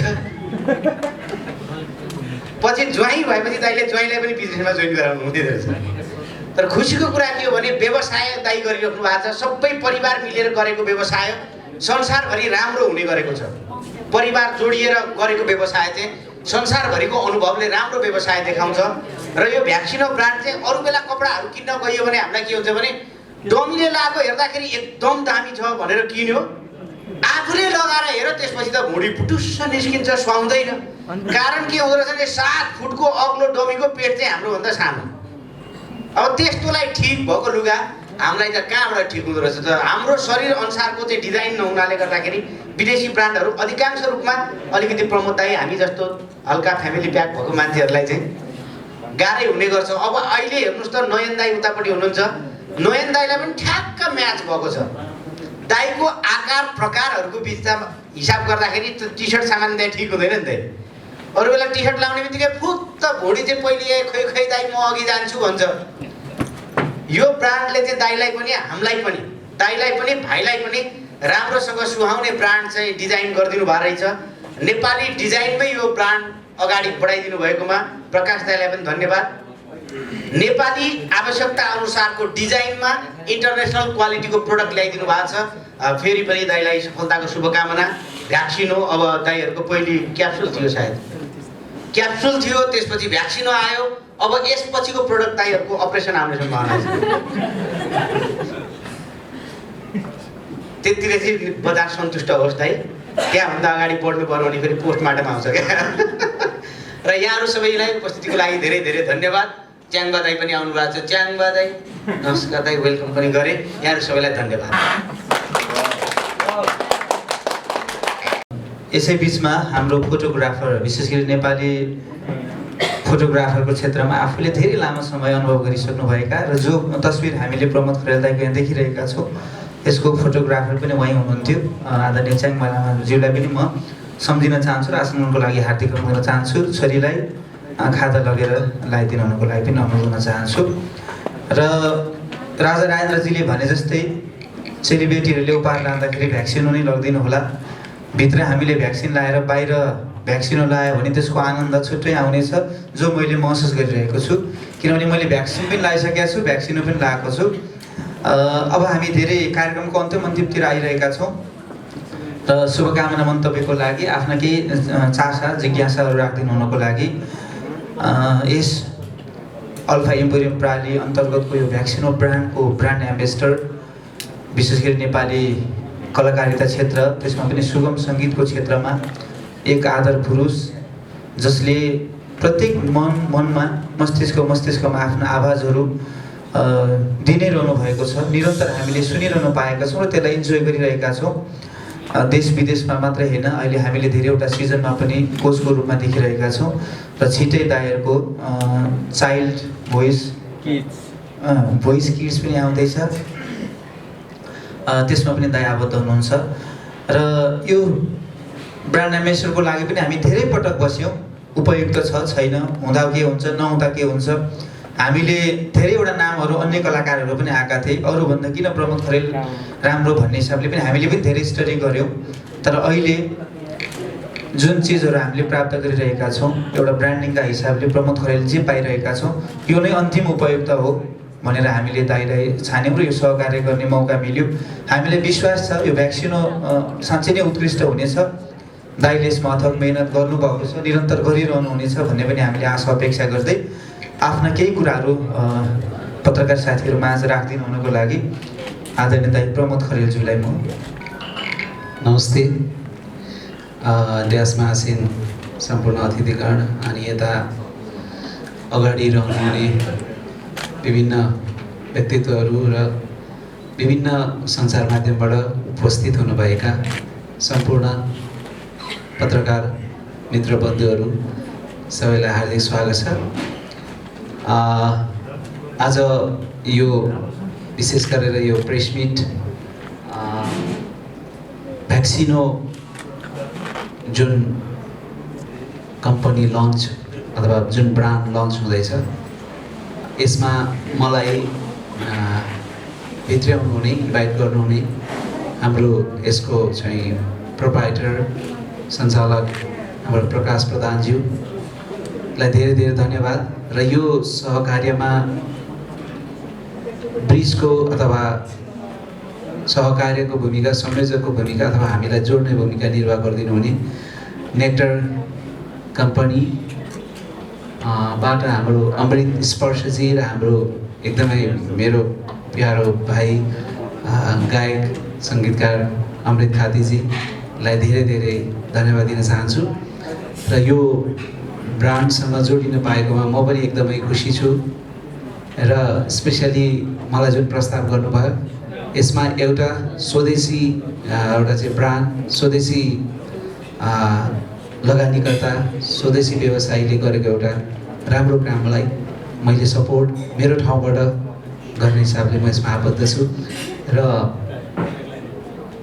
पछि ज्वाइँ भएपछि दाइले ज्वाइँलाई पनि बिजनेसमा जोइन गराउनु हुँदै रहेछ। तर खुसीको कुरा के हो भने व्यवसाय दाइ गरिराख्नु भएको छ। सबै परिवार मिलेर गरेको व्यवसाय संसारभरि राम्रो हुने गरेको छ। परिवार जोडिएर गरेको व्यवसाय चाहिँ संसारभरिको अनुभवले राम्रो व्यवसाय देखाउँछ। र यो भ्याक्सिनो ब्रान्ड चाहिँ अरू बेला कपडाहरू किन्न गइयो भने हामीलाई के हुन्छ भने डमीले लगाएको हेर्दाखेरि एकदम दामी छ भनेर किन्यो, आफूले लगाएर हेर त्यसपछि त भुँडी पुटुस्स निस्किन्छ, सुहाउँदैन। कारण के हुँदो रहेछ भने 7 फुटको अग्लो डमीको पेट चाहिँ हाम्रोभन्दा सानो। अब त्यस्तोलाई ठिक भएको लुगा हामीलाई त कहाँबाट ठिक हुँदो रहेछ त। हाम्रो शरीर अनुसारको चाहिँ डिजाइन नहुनाले गर्दाखेरि विदेशी ब्रान्डहरू अधिकांश रूपमा अलिकति प्रमोद दाई हामी जस्तो हल्का फ्यामिली प्याक भएको मान्छेहरूलाई चाहिँ गाह्रै हुने गर्छ। अब अहिले हेर्नुहोस् त नयन दाई उतापट्टि हुनुहुन्छ, नयन दाईलाई पनि ठ्याक्क म्याच भएको छ। दाईको आकार प्रकारहरूको बिचमा हिसाब गर्दाखेरि टी सर्ट सामान दाई ठिक हुँदैन नि दाइ। अरू बेला टी सर्ट लाउने बित्तिकै फुत्त भुँडी चाहिँ पहिले खै दाई म अघि जान्छु भन्छ। यो ब्रान्डले चाहिँ दाइलाई पनि हामीलाई पनि दाइलाई पनि भाइलाई पनि राम्रोसँग सुहाउने ब्रान्ड चाहिँ डिजाइन गरिदिनु भएको रहेछ। नेपाली डिजाइनमै यो ब्रान्ड अगाडि बढाइदिनु भएकोमा प्रकाश दाइलाई पनि धन्यवाद। नेपाली आवश्यकता अनुसारको डिजाइनमा इन्टरनेसनल क्वालिटीको प्रोडक्ट ल्याइदिनु भएको छ। फेरि पनि दाइलाई सफलताको शुभकामना। भ्याक्सिनो, अब दाइहरूको पहिले क्याप्सुल थियो, सायद क्याप्सुल थियो, त्यसपछि भ्याक्सिनो आयो, अब यसपछिको प्रोडक्ट दाइहरूको अपरेसन आउने सम्भावना छ। त्यतिले चाहिँ बजार सन्तुष्ट होस् दाइ। त्यहाँभन्दा अगाडि बढ्नु पर्यो भने फेरि पोस्टमार्टम आउँछ क्या। र यहाँहरू सबैलाई उपस्थितिको लागि धेरै धेरै धन्यवाद। च्याङबा दाई पनि आउनु भएको छ। च्याङबा दाई नमस्कार दाई, वेलकम पनि गरेँ। यहाँहरू सबैलाई धन्यवाद। यसै बिचमा हाम्रो फोटोग्राफर विशेष गरी नेपाली फोटोग्राफरको क्षेत्रमा आफूले धेरै लामो समय अनुभव गरिसक्नुभएका र जो तस्बिर हामीले प्रमोद खरेल दाइको यहाँ देखिरहेका छौँ यसको फोटोग्राफर पनि उहाँ हुनुहुन्थ्यो आदरणीय च्याङ मलामाज्यूलाई पनि म सम्झिन चाहन्छु र आसनको लागि हार्दिक अनुरोध गर्न चाहन्छु। छोरीलाई खादा लगेर लगाइदिनु हुनुको लागि पनि अनुरोध गर्न चाहन्छु। र राजा राजेन्द्रजीले भने जस्तै चेलीबेटीहरूले उपहार लाँदाखेरि भ्याक्सिन नै लगिदिनु होला। भित्र हामीले भ्याक्सिन लगाएर बाहिर भ्याक्सिन लगायो भने त्यसको आनन्द छुट्टै आउनेछ जो मैले महसुस गरिरहेको छु, किनभने मैले भ्याक्सिन पनि लगाइसकेको छु, भ्याक्सिन पनि लगाएको छु। अब हामी धेरै कार्यक्रमको अन्तिमतिर आइरहेका छौँ र शुभकामना मन्तव्यको लागि आफ्ना केही चासा जिज्ञासाहरू राखिदिनु हुनको लागि यस अल्फा एम्पोरियम प्राली अन्तर्गतको यो भ्याक्सिनो ब्रान्डको ब्रान्ड एम्बेसडर विशेष गरी नेपाली कलाकारिता क्षेत्र त्यसमा पनि सुगम सङ्गीतको क्षेत्रमा एक आदर पुरुष जसले प्रत्येक मनमा मस्तिष्कमा आफ्ना आवाजहरू दिनै रहनु भएको छ। निरन्तर हामीले सुनिरहनु पाएका छौँ र त्यसलाई इन्जोय गरिरहेका छौँ। देश विदेशमा मात्रै होइन, अहिले हामीले धेरैवटा सिजनमा पनि कोचको रूपमा देखिरहेका छौँ र छिटै दायरको चाइल्ड भोइस किड्स पनि आउँदैछ, त्यसमा पनि दाइ आबद्ध हुनुहुन्छ। र यो ब्रान्ड एम्बेसडरको लागि पनि हामी धेरै पटक बस्यौँ, उपयुक्त छ छैन, हुँदा के हुन्छ नहुँदा के हुन्छ। हामीले धेरैवटा नामहरू अन्य कलाकारहरू पनि आएका थिए, अरूभन्दा किन प्रमोद खरेल राम्रो भन्ने हिसाबले पनि हामीले पनि धेरै स्टडी गऱ्यौँ। तर अहिले जुन चिजहरू हामीले प्राप्त गरिरहेका छौँ एउटा ब्रान्डिङका हिसाबले प्रमोद खरेल जे पाइरहेका छौँ यो नै अन्तिम उपयुक्त हो भनेर हामीले दाइलाई छान्यौँ र यो सहकार्य गर्ने मौका मिल्यो। हामीलाई विश्वास छ यो भ्याक्सिनो साँच्चै नै उत्कृष्ट हुनेछ। दाइले यसमा अथक मेहनत गर्नुभएको छ, निरन्तर गरिरहनु हुनेछ भन्ने पनि हामीले आशा अपेक्षा गर्दै आफ्ना केही कुराहरू पत्रकार साथीहरू माझ राखिदिनु हुनको लागि आदरणीय दाइ प्रमोद खरेलज्यूलाई म नमस्ते। ड्यासमा आसीन सम्पूर्ण अतिथिगण अनि यता अगाडि रहनुहुने विभिन्न व्यक्तित्वहरू र विभिन्न सञ्चार माध्यमबाट उपस्थित हुनुभएका सम्पूर्ण पत्रकार मित्रबन्धुहरू सबैलाई हार्दिक स्वागत छ। आज यो विशेष गरेर यो प्रेस मिट भ्याक्सिनो जुन कम्पनी लन्च अथवा जुन ब्रान्ड लन्च हुँदैछ यसमा मलाई भित्र्याउनु हुने इन्भाइट गर्नुहुने हाम्रो यसको चाहिँ प्रोप्राइटर सञ्चालक हाम्रो प्रकाश प्रधानज्यूलाई धेरै धेरै धन्यवाद। र यो सहकार्यमा ब्रिजको अथवा सहकार्यको भूमिका, संयोजकको भूमिका अथवा हामीलाई जोड्ने भूमिका निर्वाह गरिदिनु हुने नेक्टर कम्पनी बाट हाम्रो अमृत स्पर्शजी र हाम्रो एकदमै मेरो प्यारो भाइ गायक सङ्गीतकार अमृत खातीजीलाई धेरै धेरै धन्यवाद दिन चाहन्छु। र यो ब्रान्डसँग जोडिन पाएकोमा म पनि एकदमै खुसी छु। र स्पेसली मलाई जुन प्रस्ताव गर्नुभयो यसमा एउटा स्वदेशी एउटा चाहिँ ब्रान्ड, स्वदेशी लगानीकर्ता, स्वदेशी व्यवसायीले गरेको एउटा राम्रो कामलाई मैले सपोर्ट मेरो ठाउँबाट गर्ने हिसाबले म यसमा आबद्ध छु। र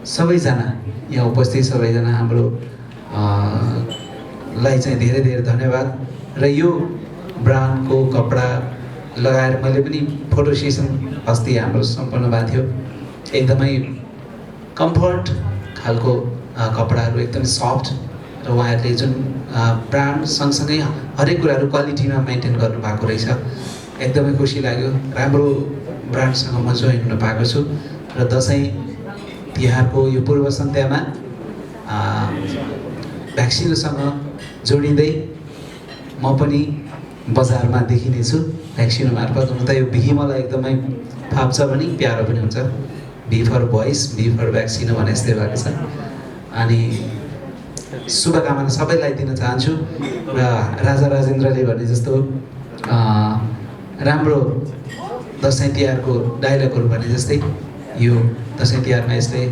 सबैजना यहाँ उपस्थित सबैजना हाम्रो लाई चाहिँ धेरै धेरै धन्यवाद। र यो ब्रान्डको कपडा लगाएर मैले पनि फोटो सेसन अस्ति हाम्रो सम्पन्न भएको थियो। एकदमै कम्फर्ट खालको कपडाहरू, एकदमै सफ्ट, र उहाँहरूले जुन ब्रान्ड सँगसँगै हरेक कुराहरू क्वालिटीमा मेन्टेन गर्नुभएको रहेछ। एकदमै खुसी लाग्यो। राम्रो ब्रान्डसँग म जोइन हुन पाएको छु। र दसैँ तिहारको यो पूर्व सन्ध्यामा भ्याक्सिनोसँग जोडिँदै म पनि बजारमा देखिनेछु भ्याक्सिनो मार्फत। हुन त यो बिही मलाई एकदमै फाप्छ पनि प्यारो पनि हुन्छ। भी फर भोइस, भी फर भ्याक्सिनो भने जस्तै भएको छ। अनि शुभकामना सबैलाई दिन चाहन्छु। र राजा राजेन्द्रले भने जस्तो राम्रो दसैँ तिहारको डायलगहरू भने जस्तै यो दसैँ तिहारमा यस्तै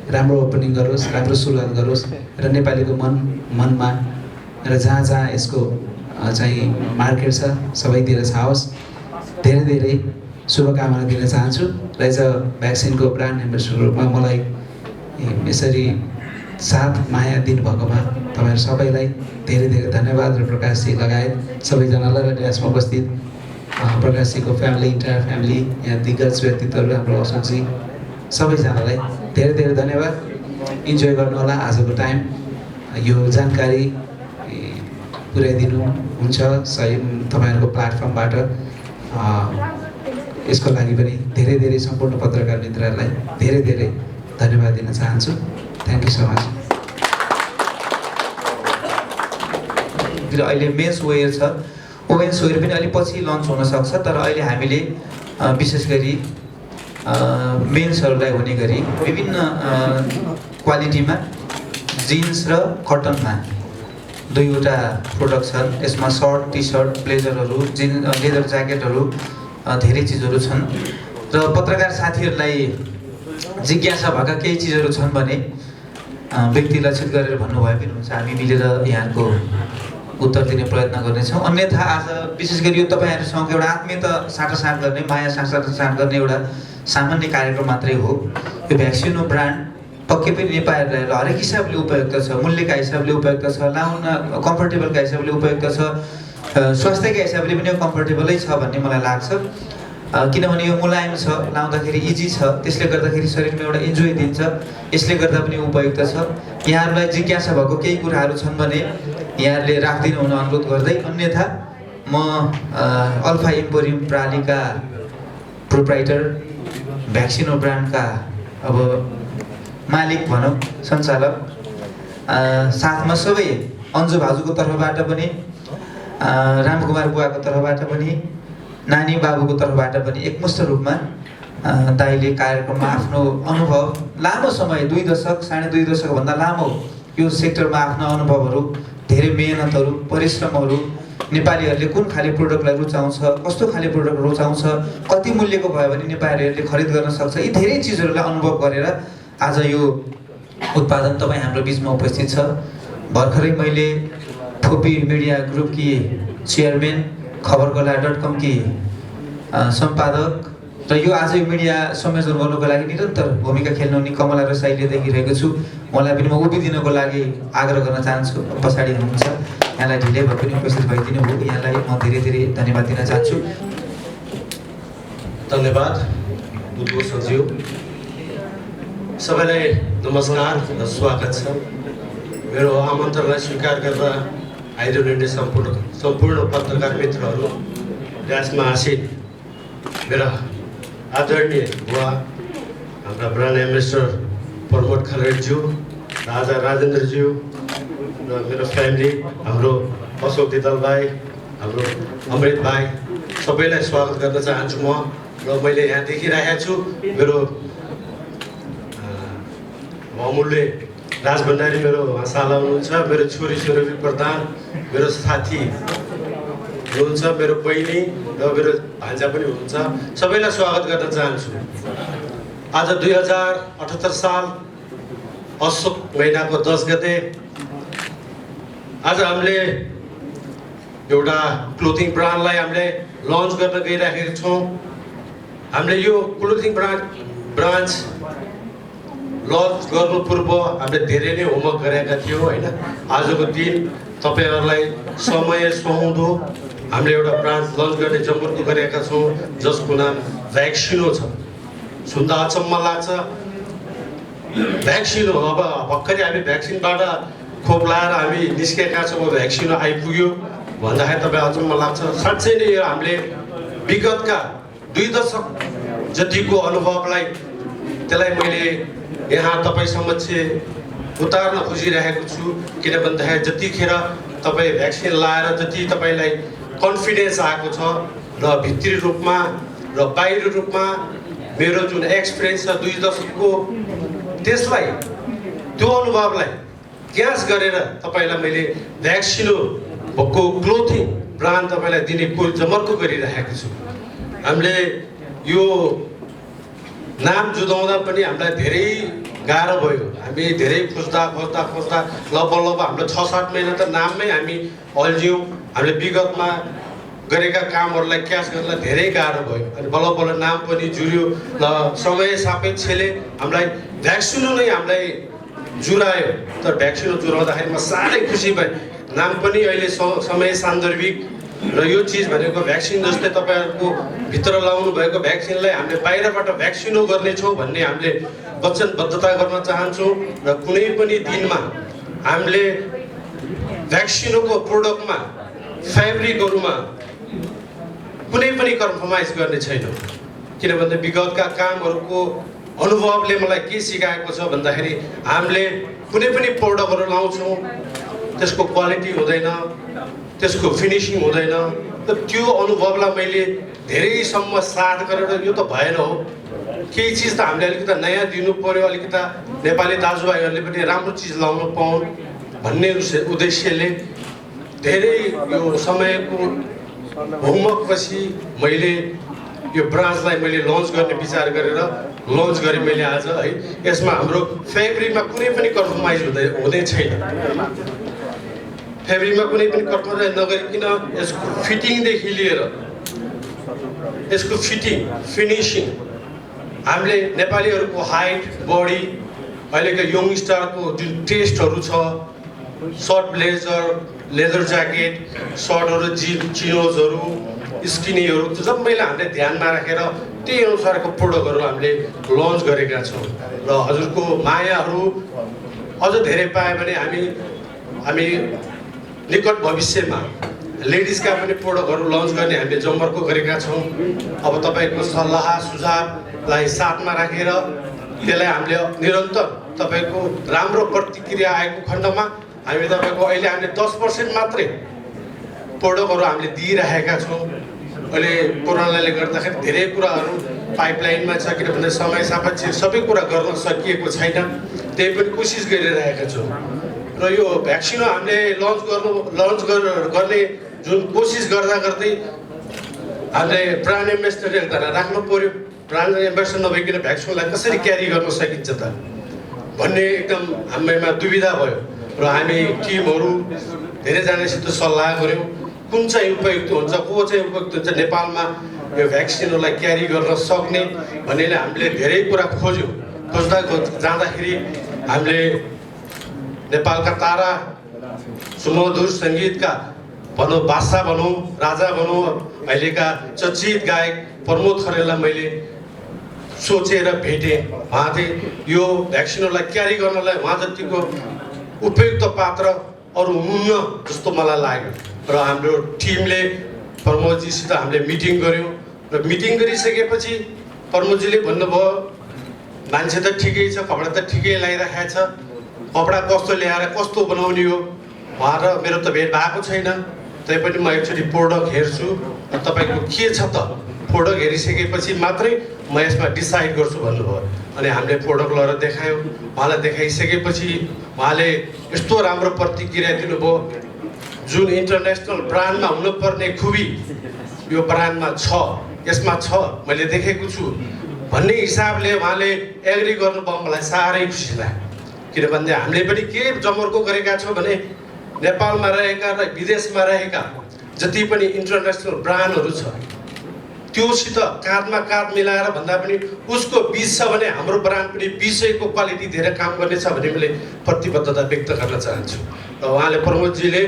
राम्रो ओपनिङ गरोस्, राम्रो सुरुवात गरोस् र नेपालीको मनमा र जहाँ जहाँ यसको चाहिँ मार्केट छ सबैतिर छाओस्। धेरै धेरै शुभकामना दिन चाहन्छु र एज अ भ्याक्सिनको ब्रान्ड एम्बेसडरको रूपमा मलाई यसरी साथ माया दिनुभएकोमा तपाईँहरू सबैलाई धेरै धेरै धन्यवाद र प्रकाशजी लगायत सबैजनालाई र यसमा उपस्थित प्रकाशजीको फ्यामिली, इन्टायर फ्यामिली, यहाँ दिग्गज व्यक्तित्वहरू हाम्रो अशोकजी सबैजनालाई धेरै धेरै धन्यवाद। इन्जोय गर्नु होला आजको टाइम, यो जानकारी पुर्याइदिनु हुन्छ सही तपाईँहरूको प्लेटफर्मबाट। यसको लागि पनि धेरै धेरै सम्पूर्ण पत्रकार मित्रहरूलाई धेरै धेरै धन्यवाद दिन चाहन्छु। Thank you so much. अहिले मेन्स वेयर छ, वुमेन्स वेयर पनि अलि पछि लन्च हुनसक्छ, तर अहिले हामीले विशेष गरी मेन्सहरूलाई हुने गरी विभिन्न क्वालिटीमा जिन्स र कटनमा दुईवटा प्रोडक्ट छन्। यसमा सर्ट, टी सर्ट, ब्लेजरहरू, लेदर ज्याकेटहरू धेरै चिजहरू छन् र पत्रकार साथीहरूलाई जिज्ञासा भएका केही चिजहरू छन् भने व्यक्तिलक्षित गरेर भन्नुभयो पनि हुन्छ, हामी मिलेर यहाँको उत्तर दिने प्रयत्न गर्नेछौँ। अन्यथा आज विशेष गरी यो तपाईँहरूसँग एउटा आत्मीयता साटासाट गर्ने, माया साटासाट गर्ने एउटा सामान्य कार्यक्रम मात्रै हो। यो भ्याक्सिनो ब्रान्ड पक्कै पनि नेपालीहरूलाई हरेक हिसाबले उपयुक्त छ, मूल्यका हिसाबले उपयुक्त छ, लाउन कम्फर्टेबलका हिसाबले उपयुक्त छ, स्वास्थ्यका हिसाबले पनि कम्फर्टेबलै छ भन्ने मलाई लाग्छ। किनभने यो मुलायम छ, लाउँदाखेरि इजी छ, त्यसले गर्दाखेरि शरीरमा एउटा इन्जोय दिन्छ, यसले गर्दा पनि उपयुक्त छ। यहाँहरूलाई जिज्ञासा भएको केही कुराहरू छन् भने यहाँहरूले राखिदिनु हुन अनुरोध गर्दै, अन्यथा म अल्फा इम्पोरियम प्रालीका प्रोप्राइटर, भ्याक्सिनो ब्रान्डका अब मालिक भनौँ, सञ्चालक, साथमा सबै अन्जु भाउजूको तर्फबाट पनि, रामकुमार बुवाको तर्फबाट पनि, नानी बाबुको तर्फबाट पनि एकमुष्ट रूपमा दाइले कार्यक्रममा आफ्नो अनुभव, लामो समय 2 दशक, 2.5 दशकभन्दा लामो यो सेक्टरमा आफ्ना अनुभवहरू, धेरै मेहनतहरू, परिश्रमहरू, नेपालीहरूले कुन खाले प्रोडक्टलाई रुचाउँछ, कस्तो खाले प्रोडक्ट रुचाउँछ, कति मूल्यको भयो भने नेपालीहरूले खरिद गर्न सक्छ, यी धेरै चिजहरूलाई अनुभव गरेर आज यो उत्पादन तपाईँ हाम्रो बिचमा उपस्थित छ। भर्खरै मैले फोपी मिडिया ग्रुपकी चेयरम्यान, खबरकला.com की सम्पादक र यो आज यो मिडिया संयोजन गर्नुको लागि निरन्तर भूमिका खेल्नुहुने कमला रसाइले देखिरहेको छु। उहाँलाई पनि म उभिदिनको लागि आग्रह गर्न चाहन्छु। पछाडि हुनुहुन्छ, यहाँलाई ढिलै भए पनि उपस्थित भइदिनु हो, यहाँलाई म धेरै धेरै धन्यवाद दिन चाहन्छु। धन्यवाद बुद्धज्यू। सबैलाई नमस्कार र स्वागत छ। मेरो आमन्त्रणलाई स्वीकार गरेर आइरहने सम्पूर्ण पत्रकार मित्रहरू, त्यसमा आसीन मेरा आदरणीय बुवा, हाम्रा ब्रान्ड एम्बेसडर प्रमोद खरेलज्यू, राजा राजेन्द्रज्यू र मेरो फ्यामिली, हाम्रो अशोक दिदल भाइ, हाम्रो अमृत भाइ, सबैलाई स्वागत गर्न चाहन्छु म। र मैले यहाँ देखिरहेको छु मेरो अमूल्य राज भण्डारी मेरो साला हुनुहुन्छ, मेरो छोरी सुरभि प्रधान मेरो साथी हुनुहुन्छ, मेरो बहिनी र मेरो भान्जा पनि हुनुहुन्छ। सबैलाई स्वागत गर्न चाहन्छु। आज 2078 साल असोज महिनाको 10 गते आज हामीले एउटा क्लोथिङ ब्रान्डलाई हामीले लन्च गर्न गइरहेका छौँ। हामीले यो क्लोथिङ ब्रान्च लन्च गर्नु पूर्व हामीले धेरै नै होमवर्क गरेका थियौँ होइन। आजको दिन तपाईँहरूलाई समय सुहाउँदो हामीले एउटा ब्रान्च लन्च गर्ने जमर्को गरेका छौँ, जसको नाम भ्याक्सिनो छ। सुन्दा अचम्म लाग्छ, भ्याक्सिनो। अब भर्खरै हामी भ्याक्सिनबाट खोप लाएर हामी निस्केका छौँ, भ्याक्सिनो आइपुग्यो भन्दाखेरि तपाईँ अचम्म लाग्छ। साँच्चै नै यो हामीले विगतका 2 दशक जतिको अनुभवलाई त्यसलाई मैले यहाँ तपाईँ समक्ष उतार्न खोजिरहेको छु। किन भन्दाखेरि जतिखेर तपाईँ भ्याक्सिन लाएर जति तपाईँलाई कन्फिडेन्स आएको छ र भित्री रूपमा र बाहिरी रूपमा मेरो जुन एक्सपिरियन्स छ 2 दशकको, त्यसलाई त्यो अनुभवलाई क्याच गरेर तपाईँलाई मैले भ्याक्सिनो भएको क्लोथिङ ब्रान्ड तपाईँलाई दिने जमर्को गरिरहेको छु। हामीले यो नाम जुदाउँदा पनि हामीलाई धेरै गाह्रो भयो। हामी धेरै खोज्दा लगभग हाम्रो 6-7 महिना त नाममै हामी अल्झ्यौँ। हामीले विगतमा गरेका कामहरूलाई क्याच गर्नलाई धेरै गाह्रो भयो। अनि बल्ल नाम पनि जुर्यो र समय सापेक्षले हामीलाई भ्याक्सिनो नै हामीलाई जुरायो। तर भ्याक्सिनो जुराउँदाखेरि म साह्रै खुसी भएँ। नाम पनि अहिले समय सान्दर्भिक र यो चिज भनेको भ्याक्सिन जस्तै तपाईँहरूको भित्र लाउनु भएको भ्याक्सिनलाई हामीले बाहिरबाट भ्याक्सिनो गर्नेछौँ भन्ने हामीले वचनबद्धता गर्न चाहन्छौँ। र कुनै पनि दिनमा हामीले भ्याक्सिनोको प्रोडक्टमा फेब्रिकहरूमा कुनै पनि कम्प्रोमाइज गर्ने छैनौँ। किनभने विगतका कामहरूको अनुभवले मलाई के सिकाएको छ भन्दाखेरि हामीले कुनै पनि प्रोडक्टहरू लाउँछौँ त्यसको क्वालिटी हुँदैन, त्यसको फिनिसिङ हुँदैन। त त्यो अनुभवलाई मैले धेरैसम्म साथ गरेर यो त भएन हो, केही चिज त हामीले अलिकति नयाँ दिनु पर्यो, अलिकति नेपाली दाजुभाइहरूले पनि राम्रो चिज लाउन पाउन् भन्ने उद्देश्यले धेरै यो समयको होमवर्कपछि मैले यो ब्रान्चलाई मैले लन्च गर्ने विचार गरेर लन्च गरेँ मैले आज है। यसमा हाम्रो फेब्रिकमा कुनै पनि कम्प्रोमाइज हुँदै छैन। फेब्रिकमा कुनै पनि कम्प्रोमाइज नगरिकन यसको फिटिङदेखि लिएर यसको फिनिसिङ हामीले नेपालीहरूको हाइट, बडी, अहिलेको यङस्टरको जुन टेस्टहरू छ, सर्ट ब्लेजर, लेदर ज्याकेट, सर्टहरू, चिनोजहरू, स्किनीहरू, त्यो सबैलाई हामीले ध्यानमा राखेर त्यही अनुसारको प्रोडक्टहरू हामीले लन्च गरेका छौँ। र हजुरको मायाहरू अझ धेरै पायो भने हामी निकट भविष्यमा लेडिजका पनि प्रोडक्टहरू लन्च गर्ने हामीले जमर्को गरेका छौँ। अब तपाईँको सल्लाह सुझावलाई साथमा राखेर त्यसलाई हामीले निरन्तर तपाईँको राम्रो प्रतिक्रिया आएको खण्डमा हामी तपाईँको अहिले हामीले 10% मात्रै प्रोडक्टहरू हामीले दिइरहेका छौँ। अहिले कोरोनाले गर्दाखेरि धेरै कुराहरू पाइपलाइनमा छ, किनभने समय सापेक्ष सबै कुरा गर्न सकिएको छैन। त्यही पनि कोसिस गरिरहेका छौँ। र यो भ्याक्सिनो हामीले लन्च गर्ने जुन कोसिस गर्दै हामीले ब्रान्ड एम्बेसडर एकजना राख्नु पर्यो। ब्रान्ड एम्बेसडर नभइकन भ्याक्सिनलाई कसरी क्यारी गर्न सकिन्छ त भन्ने एकदम हामीमा दुविधा भयो। र हामी टिमहरू धेरैजनासित सल्लाह गऱ्यौँ कुन चाहिँ उपयुक्त हुन्छ, को चाहिँ उपयुक्त हुन्छ नेपालमा यो भ्याक्सिनहरूलाई क्यारी गर्न सक्ने भन्नेले हामीले धेरै कुरा खोज्यौँ। खोज्दा जाँदाखेरि हामीले नेपालका तारा सुमधुर सङ्गीतका भनौँ, बादशाह भनौँ, राजा भनौँ, अहिलेका चर्चित गायक प्रमोद खरेललाई मैले सोचेर भेटेँ। उहाँ चाहिँ यो भ्याक्सिनहरूलाई क्यारी गर्नलाई उहाँ जतिको उपयुक्त पात्र अरू हुनुहुन्न जस्तो मलाई लाग्यो। र हाम्रो टिमले प्रमोदजीसित हामीले मिटिङ गऱ्यौँ। र मिटिङ गरिसकेपछि प्रमोदजीले भन्नुभयो मान्छे त ठिकै छ, कपडा त ठिकै लगाइराखेको छ, कपडा कस्तो ल्याएर कस्तो बनाउने हो उहाँ र मेरो त भेट भएको छैन। तैपनि म एकचोटि प्रोडक्ट हेर्छु, तपाईँको के छ त प्रोडक्ट हेरिसकेपछि मात्रै म यसमा डिसाइड गर्छु भन्नुभयो। अनि हामीले प्रोडक्ट लगेर देखायौँ। उहाँलाई देखाइसकेपछि उहाँले यस्तो राम्रो प्रतिक्रिया दिनुभयो, जुन इन्टरनेसनल ब्रान्डमा हुनुपर्ने खुबी यो ब्रान्डमा छ, यसमा छ, मैले देखेको छु भन्ने हिसाबले उहाँले एग्री गर्नुभयो। मलाई साह्रै खुसी लाग्यो। किनभने हामीले पनि के जमर्को गरेका छौँ भने नेपालमा रहेका र विदेशमा रहेका जति पनि इन्टरनेसनल ब्रान्डहरू छ त्योसित काँधमा काँध मिलाएर भन्दा पनि उसको बिच छ भने हाम्रो ब्रान्ड पनि बिचैको क्वालिटी दिएर काम गर्नेछ भन्ने मैले प्रतिबद्धता व्यक्त गर्न चाहन्छु। र उहाँले प्रमोदजीले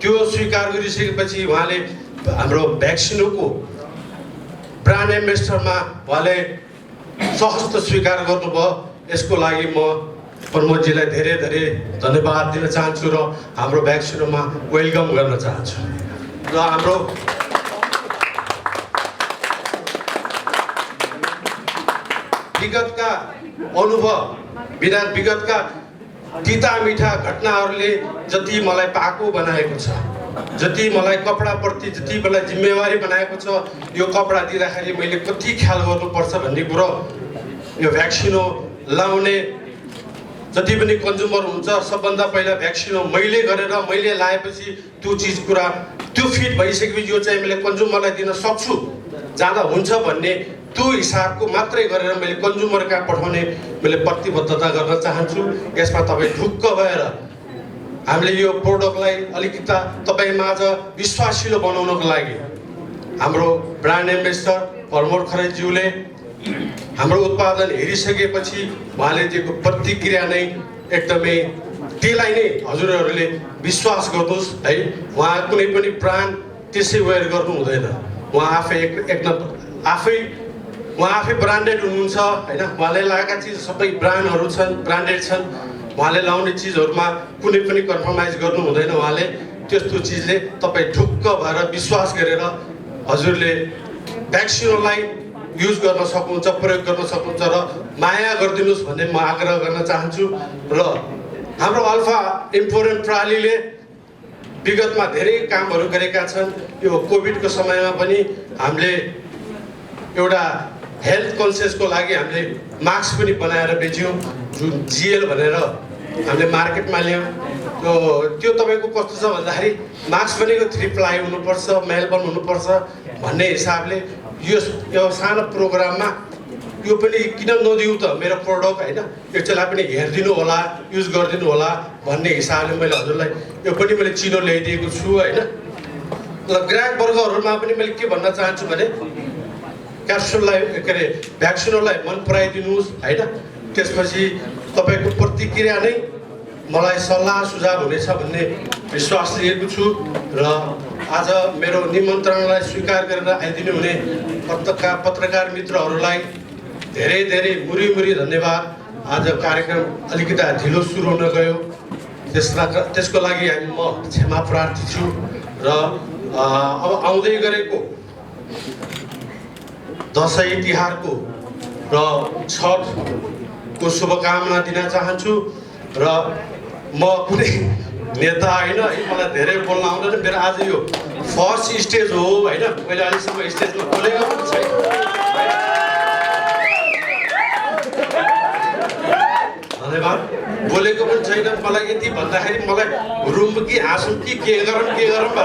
त्यो स्वीकार गरिसकेपछि उहाँले हाम्रो भ्याक्सिनोको ब्रान्ड एम्बेसडरमा उहाँले सहज स्वीकार गर्नुभयो। यसको लागि म प्रमोदजीलाई धेरै धेरै धन्यवाद दिन चाहन्छु र हाम्रो भ्याक्सिनोमा वेलकम गर्न चाहन्छु। र हाम्रो विगतका अनुभव विगतका तिता मिठा घटनाहरूले जति मलाई पाको बनाएको छ, जति मलाई कपडाप्रति जति मलाई जिम्मेवारी बनाएको छ, यो कपडा दिँदाखेरि मैले कति ख्याल गर्नुपर्छ भन्ने कुरो यो भ्याक्सिनो लाउने जति पनि कन्ज्युमर हुन्छ सबभन्दा पहिला भ्याक्सिनो मैले गरेर मैले लाएपछि त्यो चिज कुरा त्यो फिट भइसकेपछि यो चाहिँ मैले कन्ज्युमरलाई दिन सक्छु, जाँदा हुन्छ भन्ने त्यो हिसाबको मात्रै गरेर मैले कन्ज्युमर कहाँ पठाउने मैले प्रतिबद्धता गर्न चाहन्छु। यसमा तपाईँ ढुक्क भएर हामीले यो प्रोडक्टलाई अलिकति तपाईँमाझ विश्वासिलो बनाउनको लागि हाम्रो ब्रान्ड एम्बेसडर प्रमोद खरेलज्यूले हाम्रो उत्पादन हेरिसकेपछि उहाँले दिएको प्रतिक्रिया नै एकदमै त्यसलाई नै हजुरहरूले विश्वास गर्नुहोस् है। उहाँ कुनै पनि ब्रान्ड त्यसै वेयर गर्नु हुँदैन। उहाँ आफै उहाँ आफै ब्रान्डेड हुनुहुन्छ होइन। उहाँले लगाएका चिज सबै ब्रान्डहरू छन्, ब्रान्डेड छन्। उहाँले लाउने चिजहरूमा कुनै पनि कम्प्रोमाइज गर्नु हुँदैन। उहाँले त्यस्तो चिजले तपाईँ ढुक्क भएर विश्वास गरेर हजुरले भ्याक्सिनोलाई युज गर्न सक्नुहुन्छ, प्रयोग गर्न सक्नुहुन्छ र माया गरिदिनुहोस् भन्ने म आग्रह गर्न चाहन्छु। र हाम्रो अल्फा इम्पोरियम प्रणालीले विगतमा धेरै कामहरू गरेका छन्। यो कोभिडको समयमा पनि हामीले एउटा हेल्थ कन्सियसको लागि हामीले मास्क पनि बनाएर बेच्यौँ, जुन जिएल भनेर हामीले मार्केटमा ल्यायौँ। त्यो तपाईँको कस्तो छ भन्दाखेरि मास्क भनेको 3 प्लाई हुनुपर्छ, मेलबर्न हुनुपर्छ भन्ने हिसाबले यो सानो प्रोग्राममा यो पनि किन नदिउँ त मेरो प्रोडक्ट होइन, यसलाई पनि हेरिदिनु होला, युज गरिदिनु होला भन्ने हिसाबले मैले हजुरलाई यो पनि मैले चिनो ल्याइदिएको छु होइन। ल ग्राहक वर्गहरूमा पनि मैले के भन्न चाहन्छु भने क्याप्सुललाई के अरे भ्याक्सिनोलाई मन पराइदिनुहोस् होइन। त्यसपछि तपाईँको प्रतिक्रिया नै मलाई सल्लाह सुझाव हुनेछ भन्ने विश्वास लिएको छु। र आज मेरो निमन्त्रणलाई स्वीकार गरेर आइदिनु हुने पत्रकार मित्रहरूलाई धेरै धेरै मुरी धन्यवाद। आज कार्यक्रम अलिकति ढिलो सुरु हुन गयो, त्यसको लागि म क्षमा प्रार्थी छु। र अब आउँदै गरेको दसैँ तिहारको र छठको शुभकामना दिन चाहन्छु। र म कुनै नेता होइन है, मलाई धेरै बोल्न आउँदैन। मेरो आज यो फर्स्ट स्टेज हो होइन, मैले अहिलेसम्म स्टेजमा बोलेको पनि छैन। धन्यवाद। बोलेको पनि छैन। मलाई यति भन्दाखेरि मलाई रुम कि हाँसौँ कि के गरौँ भएको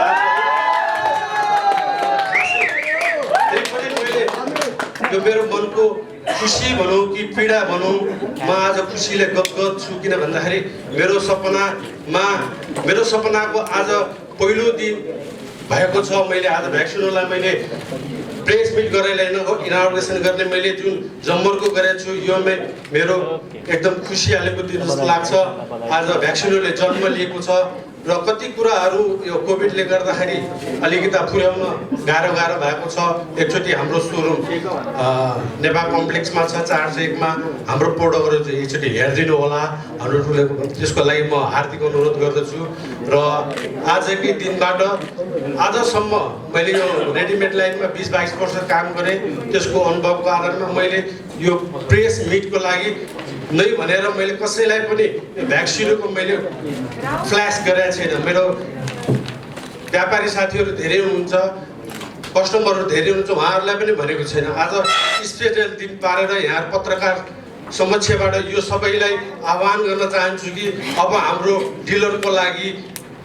यो मेरो मनको खुसी भनौँ कि पीडा भनौँ, म आज खुसीले गदगद छु। किन भन्दाखेरि मेरो सपनाको आज पहिलो दिन भएको छ। मैले आज भ्याक्सिनोलाई मैले प्रेस मिट गरेर इनागुरेसन गर्ने मैले जुन जम्मरको गरेको छु, यो मेरो एकदम खुसी हालेको दिन जस्तो लाग्छ। आज भ्याक्सिनोले जन्म लिएको छ र कति कुराहरू यो कोभिडले गर्दाखेरि अलिकति पुर्याउन गाह्रो भएको छ। एकचोटि हाम्रो सोरुम नेपाल कम्प्लेक्समा छ 401 मा। हाम्रो प्रोडक्टहरू चाहिँ एकचोटि हेरिदिनु होला हाम्रो ठुलो, त्यसको लागि म हार्दिक अनुरोध गर्दछु। र आजकै दिनबाट आजसम्म मैले यो रेडिमेड लाइनमा 20-22 वर्ष काम गरेँ। त्यसको अनुभवको आधारमा मैले यो प्रेस मिटको लागि नै भनेर मैले कसैलाई पनि भ्याक्सिनको मैले फ्ल्यास गरेको छैन। मेरो व्यापारी साथीहरू धेरै हुनुहुन्छ, कस्टमरहरू धेरै हुनुहुन्छ, उहाँहरूलाई पनि भनेको छैन। आज स्पेशल दिन पारेर यहाँ पत्रकार समक्षबाट यो सबैलाई आह्वान गर्न चाहन्छु कि अब हाम्रो डिलरको लागि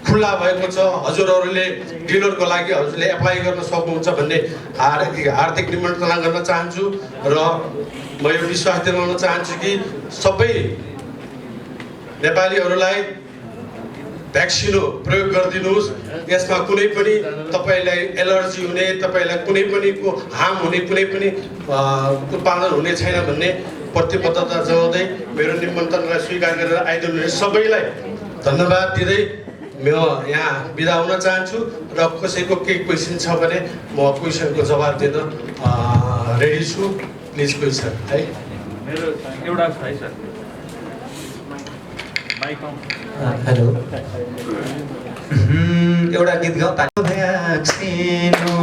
खुल्ला भएको छ। हजुरहरूले डिलरको लागि हजुरले एप्लाई गर्न सक्नुहुन्छ भन्ने हार्दिक निमन्त्रणा गर्न चाहन्छु। र म यो विश्वास दिलाउन चाहन्छु कि सबै नेपालीहरूलाई भ्याक्सिनो प्रयोग गरिदिनुहोस्। यसमा कुनै पनि तपाईँलाई एलर्जी हुने, तपाईँलाई कुनै पनिको हार्म हुने, कुनै पनि उत्पादन हुने छैन भन्ने प्रतिबद्धता जनाउँदै मेरो निमन्त्रणलाई स्वीकार गरेर आइदिनु सबैलाई धन्यवाद दिँदै म यहाँ बिदा हुन चाहन्छु। र कसैको केही क्वेसन छ भने म क्वेसनको जवाब दिन रेडी छु। प्लिज क्वेसन है। मेरो एउटा छ है सर। हेलो, एउटा गीत गाउँ। भ्याक्सिनो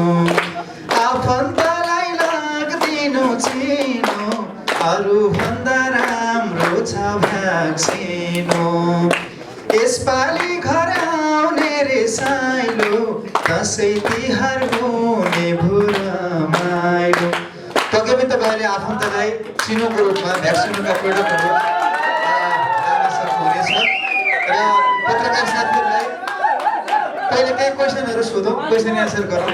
आफन्तलाई लाग्दिनु चिनो, अरू भन्दा राम्रो छ भ्याक्सिनो। यसपालि घर आउने रे साइलो, दसैँ तिहार हुने भुरमाइलो। पक्कै पनि तपाईँहरूले आफन्तलाई चिनोको रूपमा भ्याक्सिनोका प्रोडक्टहरू लान सक्नुहुनेछ। र पत्रकार साथीहरूलाई पहिले केही क्वेसनहरू सोधौँ, क्वेसन एन्सर गरौँ,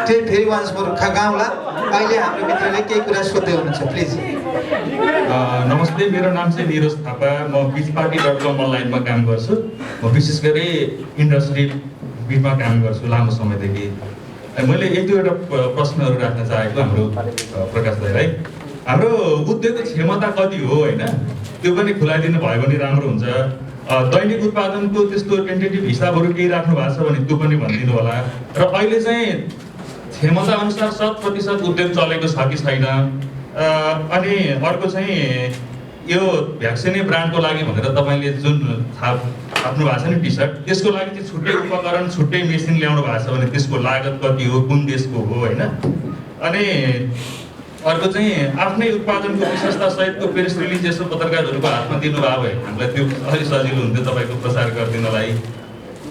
फेरि वान्स मोर गाउँला। अहिले हाम्रो मित्रले केही कुरा सोध्दै हुनुहुन्छ, प्लिज। नमस्ते, मेरो नाम चाहिँ निरज थापा। म बिचपार्टी.com अनलाइनमा काम गर्छु। म विशेष गरी इन्डस्ट्री बिचमा काम गर्छु लामो समयदेखि। मैले एक दुईवटा प्रश्नहरू राख्न चाहेको हाम्रो प्रकाश दाइलाई। हाम्रो उद्योगको क्षमता कति हो होइन, त्यो पनि खुलाइदिनु भयो भने राम्रो हुन्छ। दैनिक उत्पादनको त्यस्तो टेन्टेटिभ हिसाबहरू केही राख्नु भएको छ भने त्यो पनि भनिदिनु होला। र अहिले चाहिँ क्षमता अनुसार 100% उद्योग चलेको छ कि छैन। अनि अर्को चाहिँ यो भ्याक्सिने ब्रान्डको लागि भनेर तपाईँले जुन छाप्नु भएको छ नि टी सर्ट, त्यसको लागि चाहिँ छुट्टै उपकरण छुट्टै मेसिन ल्याउनु भएको छ भने त्यसको लागत कति हो, कुन देशको हो होइन। अनि अर्को चाहिँ आफ्नै उत्पादनको विशेषता सहितको प्रेस रिलिज यसो पत्रकारहरूको हातमा दिनुभयो भए हामीलाई त्यो अलि सजिलो हुन्थ्यो तपाईँको प्रचार गरिदिनलाई।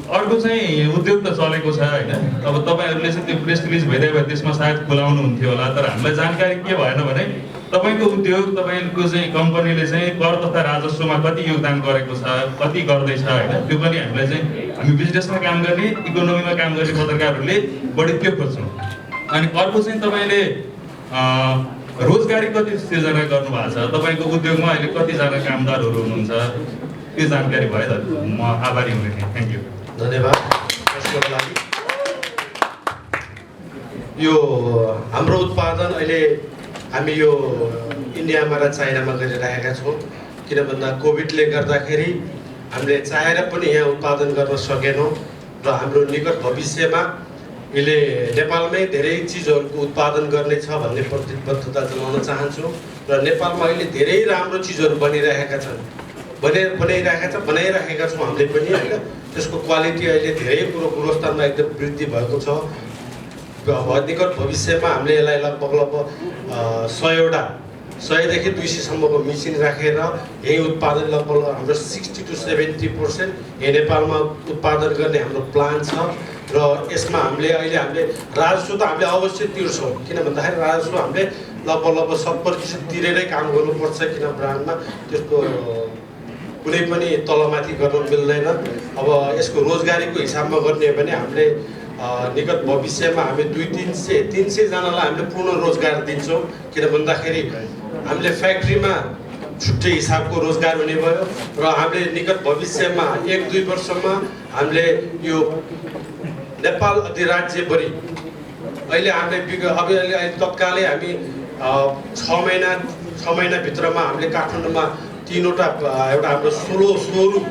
अर्को चाहिँ उद्योग त चलेको छ होइन, अब तपाईँहरूले चाहिँ त्यो प्रेस रिलिज भइदियो भए त्यसमा सायद खुलाउनु हुन्थ्यो होला। तर हामीलाई जानकारी के भएन भने तपाईँको उद्योग तपाईँको चाहिँ कम्पनीले चाहिँ कर तथा राजस्वमा कति योगदान गरेको छ, कति गर्दैछ होइन, त्यो पनि हामीलाई चाहिँ हामी बिजनेसमा काम गर्ने इकोनोमीमा काम गर्ने पत्रकारहरूले बढी त्यो खोज्छौँ। अनि अर्को चाहिँ तपाईँले रोजगारी कति सृजना गर्नुभएको छ, तपाईँको उद्योगमा अहिले कतिजना कामदारहरू हुनुहुन्छ, त्यो जानकारी भए त म आभारी हुने थिएँ। Thank you. धन्यवाद यसको लागि। यो हाम्रो उत्पादन अहिले हामी यो इन्डियामा र चाइनामा गरिरहेका छौँ। किन भन्दा कोभिडले गर्दाखेरि हामीले चाहेर पनि यहाँ उत्पादन गर्न सकेनौँ र हाम्रो निकट भविष्यमा यसले नेपालमै धेरै चिजहरूको उत्पादन गर्नेछ भन्ने प्रतिबद्धता जनाउन चाहन्छु। र नेपालमा अहिले धेरै राम्रो चिजहरू बनिरहेका छन्, बनाइरहेका छौँ हामीले पनि होइन। त्यसको क्वालिटी अहिले धेरै कुरो गुणस्तरमा एकदम वृद्धि भएको छ। निकट भविष्यमा हामीले यसलाई लगभग 100देखि 200सम्मको मेसिन राखेर यही उत्पादन लगभग हाम्रो 60 to 70% यही नेपालमा उत्पादन गर्ने हाम्रो प्लान छ। र यसमा हामीले राजस्व त हामीले अवश्य तिर्छौँ, किन भन्दाखेरि राजस्व हामीले लगभग 100% तिरेरै काम गर्नुपर्छ। किन ब्रान्डमा त्यसको कुनै पनि तलमाथि गर्न मिल्दैन। अब यसको रोजगारीको हिसाबमा गर्ने हो भने हामीले निकट भविष्यमा हामी 200-300जनालाई हामीले पूर्ण रोजगार दिन्छौँ। किन भन्दाखेरि हामीले फ्याक्ट्रीमा छुट्टै हिसाबको रोजगार हुने भयो र हामीले निकट भविष्यमा 1-2 वर्षमा हामीले यो नेपाल अधिराज्यभरि अहिले हामीले अब अहिले तत्कालै हामी 6 महिनाभित्रमा हामीले काठमाडौँमा 3वटा एउटा हाम्रो 16 सोरुम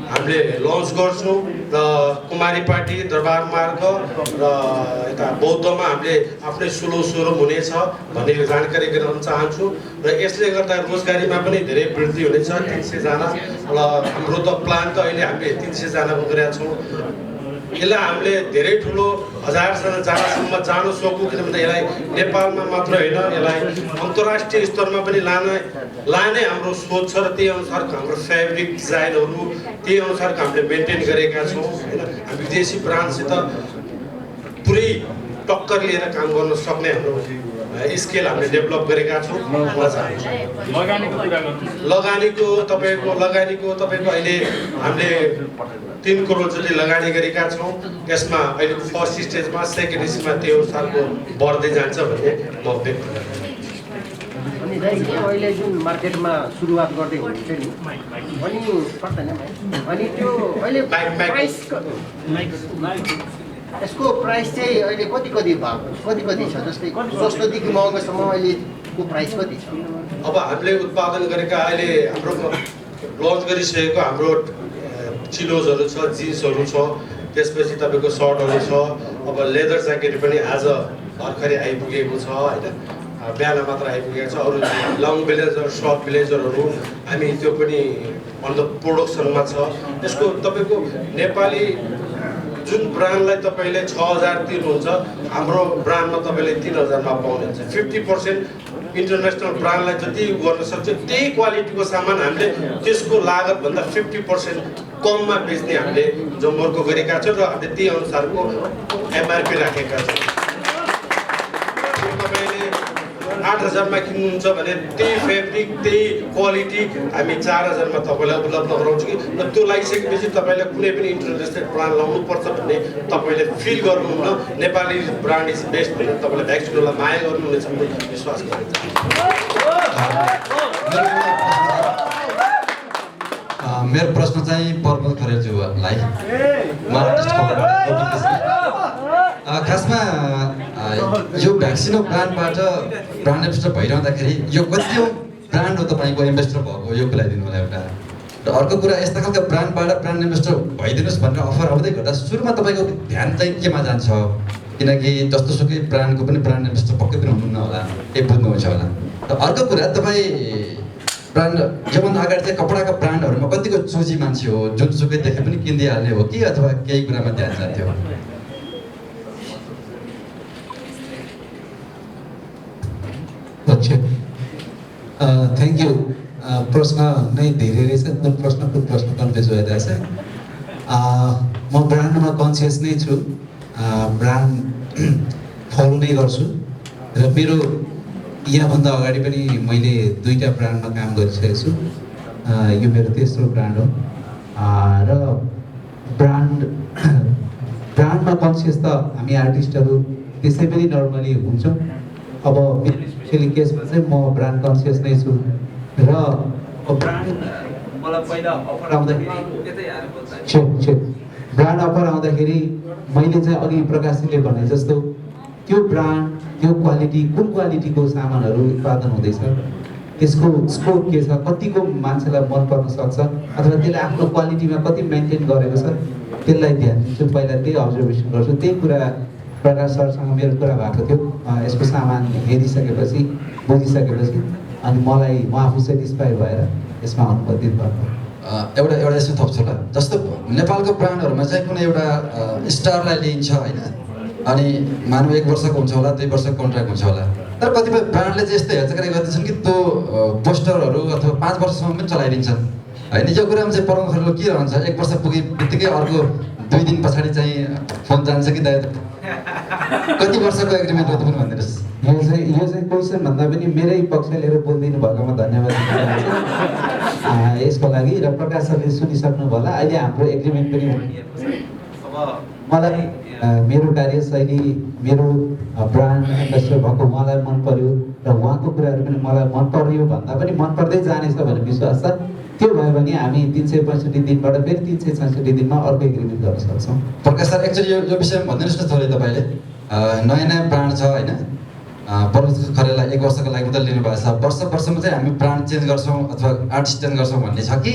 हामीले लन्च गर्छौँ र कुमारी पार्टी दरबार मार्ग र यता बौद्धमा हामीले आफ्नै 16 सोरुम हुनेछ भन्ने जानकारी गराउन चाहन्छु। र यसले गर्दा रोजगारीमा पनि धेरै वृद्धि हुनेछ। 300जना र हाम्रो त प्लान त अहिले हामीले 300जनाको गरेका छौँ। यसलाई हामीले धेरै ठुलो 1000जनासम्म जान सकौँ, किनभने यसलाई नेपालमा मात्र होइन यसलाई अन्तर्राष्ट्रिय स्तरमा पनि लाने हाम्रो सोच छ। र त्यही अनुसारको हाम्रो फेब्रिक डिजाइनहरू त्यही अनुसारको हामीले मेन्टेन गरेका छौँ होइन। हामी विदेशी ब्रान्डसित पुरै टक्कर लिएर काम गर्न सक्ने हाम्रो स्केल हामीले डेभलप गरेका छौँ। लगानीको तपाईँको अहिले हामीले 3 करोड जति लगानी गरेका छौँ। यसमा अहिले फर्स्ट स्टेजमा, सेकेन्ड स्टेजमा त्यो अनुसारको बढ्दै जान्छ भन्ने म व्यक्त गर्छु। अनि अहिले जुन मार्केटमा सुरुवात गर्दै हुनुहुन्छ नि, अनि पर्दैन अनि त्यो अहिले यसको प्राइस चाहिँ अहिले कति छ, जस्तै सस्तोदेखि महँगोसम्म अहिलेको प्राइस कति छ? अब हामीले उत्पादन गरेका अहिले हाम्रो लन्च गरिसकेको हाम्रो चिलोजहरू छ, जिन्सहरू छ, त्यसपछि तपाईँको सर्टहरू छ। अब लेदर ज्याकेट पनि आज भर्खरै आइपुगेको छ होइन, बिहान मात्र आइपुगेको छ। अरू लङ ब्लेजर, सर्ट ब्लेजरहरू हामी त्यो पनि अन्त प्रोडक्सनमा छ। यसको तपाईँको नेपाली जुन ब्रान्डलाई तपाईँले 6000 तिर्नुहुन्छ, हाम्रो ब्रान्डमा तपाईँले 3000मा पाउनुहुन्छ। 50% इन्टरनेसनल ब्रान्डलाई जति गर्न सक्छ त्यही क्वालिटीको सामान हामीले त्यसको लागतभन्दा 50% कममा बेच्ने हामीले जम्बरको गरेका छौँ र हामीले त्यही अनुसारको MRP राखेका छौँ। तपाईँले 8,000मा किन्नुहुन्छ भने त्यही फेब्रिक त्यही क्वालिटी हामी 4,000मा तपाईँलाई उपलब्ध गराउँछौँ कि र त्यो लगाइसकेपछि तपाईँलाई कुनै पनि इन्टरनेसनल ब्रान्ड लाउनुपर्छ भन्ने तपाईँले फिल गर्नुहुन्न। नेपाली ब्रान्ड इज बेस्ट भनेर तपाईँले भ्याक्सिनलाई माया गर्नुहुनेछ भन्ने विश्वास गर्छु। मेरो प्रश्न चाहिँ पर्वत खरेलज्यूलाई खासमा यो भ्याक्सिनो ब्रान्डबाट ब्रान्ड एम्बेसडर भइरहँदाखेरि यो कति ब्रान्ड हो तपाईँको एम्बेसडर भएको यो खुलाइदिनु होला एउटा। र अर्को कुरा यस्ता खालको ब्रान्डबाट ब्रान्ड एम्बेसडर भइदिनुहोस् भनेर अफर आउँदै गर्दा सुरुमा तपाईँको ध्यान चाहिँ केमा जान्छ? किनकि जस्तोसुकै ब्रान्डको पनि ब्रान्ड एम्बेसडर पक्कै पनि हुनुहुन्न होला, बुझ्नुहुन्छ होला। र अर्को कुरा तपाईँ ब्रान्ड योभन्दा अगाडि चाहिँ कपडाका ब्रान्डहरूमा कतिको चोजी मान्छे हो, जुनसुकै देखे पनि किनिदिइहाल्ने हो कि अथवा केही कुरामा ध्यान जान्थ्यो? अच्छा, थ्याङ्क यू। प्रश्न नै धेरै रहेछ, कुन प्रश्न कन्फ्युज भइरहेछ। म ब्रान्डमा कन्सियस नै छु, ब्रान्ड फलो नै गर्छु र मेरो यहाँभन्दा अगाडि पनि मैले 2टा ब्रान्डमा काम गरिसकेको छु। यो मेरो तेस्रो ब्रान्ड हो र ब्रान्डमा कन्सियस त हामी आर्टिस्टहरू त्यसै पनि नर्मली हुन्छौँ। अब मेरो स्पेसली केसमा चाहिँ म ब्रान्ड कन्सियस नै छु र ब्रान्ड मलाई पहिला अफर आउँदाखेरि ब्रान्ड अफर आउँदाखेरि मैले चाहिँ अघि प्रकाशजीले भने जस्तो त्यो ब्रान्ड त्यो क्वालिटी कुन क्वालिटीको सामानहरू उत्पादन हुँदैछ, त्यसको स्कोप के छ, कतिको मान्छेलाई मन पर्न सक्छ अथवा त्यसले आफ्नो क्वालिटीमा कति मेन्टेन गरेको छ त्यसलाई ध्यान दिन्छु। पहिला त्यही अब्जर्भेसन गर्छु। त्यही कुरा प्रकाश सरसँग मेरो कुरा भएको थियो। यसको सामान हेरिसकेपछि बुझिसकेपछि अनि मलाई म आफू सेटिस्फाई भएर यसमा अनुमोदित भयो। एउटा यसमा थप्छु ल। जस्तो नेपालको ब्रान्डहरूमा चाहिँ कुनै एउटा स्टारलाई लिइन्छ होइन, अनि मानव 1 वर्षको हुन्छ होला, 2 वर्षको कन्ट्र्याक्ट हुन्छ होला। तर कतिपय ब्रान्डले चाहिँ यस्तो हेरचाह गर्दैछन् कि त्यो पोस्टरहरू अथवा 5 वर्षसम्म पनि चलाइदिन्छन् होइन। यो कुरामा चाहिँ प्रमुख खरेलको के रहन्छ? 1 वर्ष पुगे बित्तिकै अर्को 2 दिन पछाडि चाहिँ फोन जान्छ कि दाइ कति वर्षको एग्रिमेन्ट हो त पनि भनिदिनुहोस्। यो चाहिँ क्वेसन भन्दा पनि मेरै पक्ष लिएर बोलिदिनु भएकोमा धन्यवाद दिन चाहन्छु यसको लागि। र प्रकाश सरले सुनिसक्नु होला, अहिले हाम्रो एग्रिमेन्ट पनि भनिएको छ। अब मलाई मेरो कार्यशैली, मेरो ब्रान्ड एम्बेसडर भएको उहाँलाई मन पर्यो र उहाँको कुराहरू पनि मलाई मन पर्यो भन्दा पनि मन पर्दै जानेछ भन्ने विश्वास छ। त्यो भयो भने हामी 365 दिनबाट फेरि 366 दिनमा अर्को एग्रिमेन्ट गर्न सक्छौँ। प्रकाश सर एक्चुअली यो विषयमा भनिदिनुहोस् न थोरै तपाईँले। नयाँ ब्रान्ड छ होइन, पर्वत खरेललाई 1 वर्षको लागि मात्रै लिनुभएको छ। वर्षमा चाहिँ हामी ब्रान्ड चेन्ज गर्छौँ अथवा आर्टिस्ट चेन्ज गर्छौँ भन्ने छ कि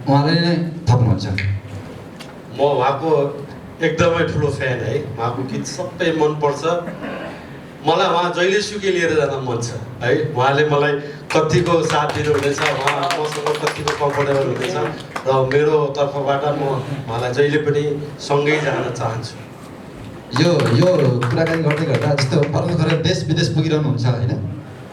उहाँले नै थप्नुहुन्छ? म उहाँको एकदमै ठुलो फ्यान है। उहाँको गीत सबै मनपर्छ। मलाई उहाँ जहिले सुकै लिएर जान मन छ है। उहाँले मलाई कतिको साथ दिनुहुनेछ, उहाँ मसँग कतिको कम्फर्टेबल हुनेछ र मेरो तर्फबाट म उहाँलाई जहिले पनि सँगै जान चाहन्छु। यो कुराकानी गर्दै गर्दा जस्तो पर्वत खरेल देश विदेश पुगिरहनुहुन्छ होइन,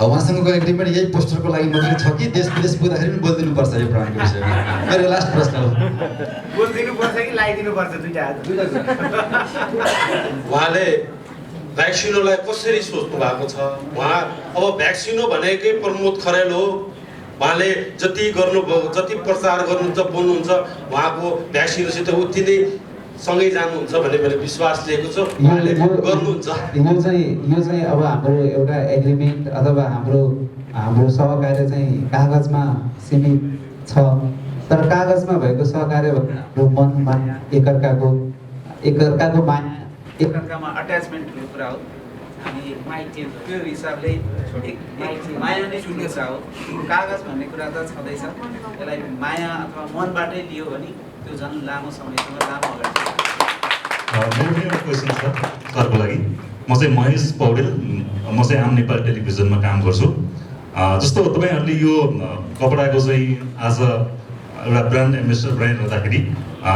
उहाँसँगको एग्रिमेन्ट यही पोस्टरको लागि मात्रै छ कि देश विदेश पुग्दाखेरि पनि बोलिदिनुपर्छ यो ब्रान्डको विषयमा? मेरो लास्ट प्रश्न हो। बोलिदिनुपर्छ कि लगाइदिनुपर्छ? उहाँले भ्याक्सिनोलाई कसरी सोच्नु भएको छ? उहाँ अब भ्याक्सिनो भनेकै प्रमोद खरेल हो। उहाँले जति गर्नुभयो, जति प्रचार गर्नुहुन्छ, बोल्नुहुन्छ, उहाँको भ्याक्सिनोसित उति नै सँगै जानुहुन्छ भन्ने मैले विश्वास लिएको छु। उहाँले गर्नुहुन्छ। यो चाहिँ अब हाम्रो एउटा एग्रिमेन्ट अथवा हाम्रो सहकार्य चाहिँ कागजमा सीमित छ। तर कागजमा भएको सहकार्य हाम्रो मनमा एकअर्काको माया, एकअर्कामा अट्याचमेन्ट हुने कुरा हो। हामी त्यो हिसाबले माया नै ठुलो कुरा हो। कागज भन्ने कुरा त छँदैछ, यसलाई माया अथवा मनबाटै लियो भने त्यो झन् लामो समयसम्म लामो अगाडि। मेरो एउटा क्वेसन छ सरको लागि। म चाहिँ महेश पौडेल, म चाहिँ आम नेपाल टेलिभिजनमा काम गर्छु। जस्तो तपाईँहरूले यो कपडाको चाहिँ आज एउटा ब्रान्ड एम्बेसडर बनाइरहँदाखेरि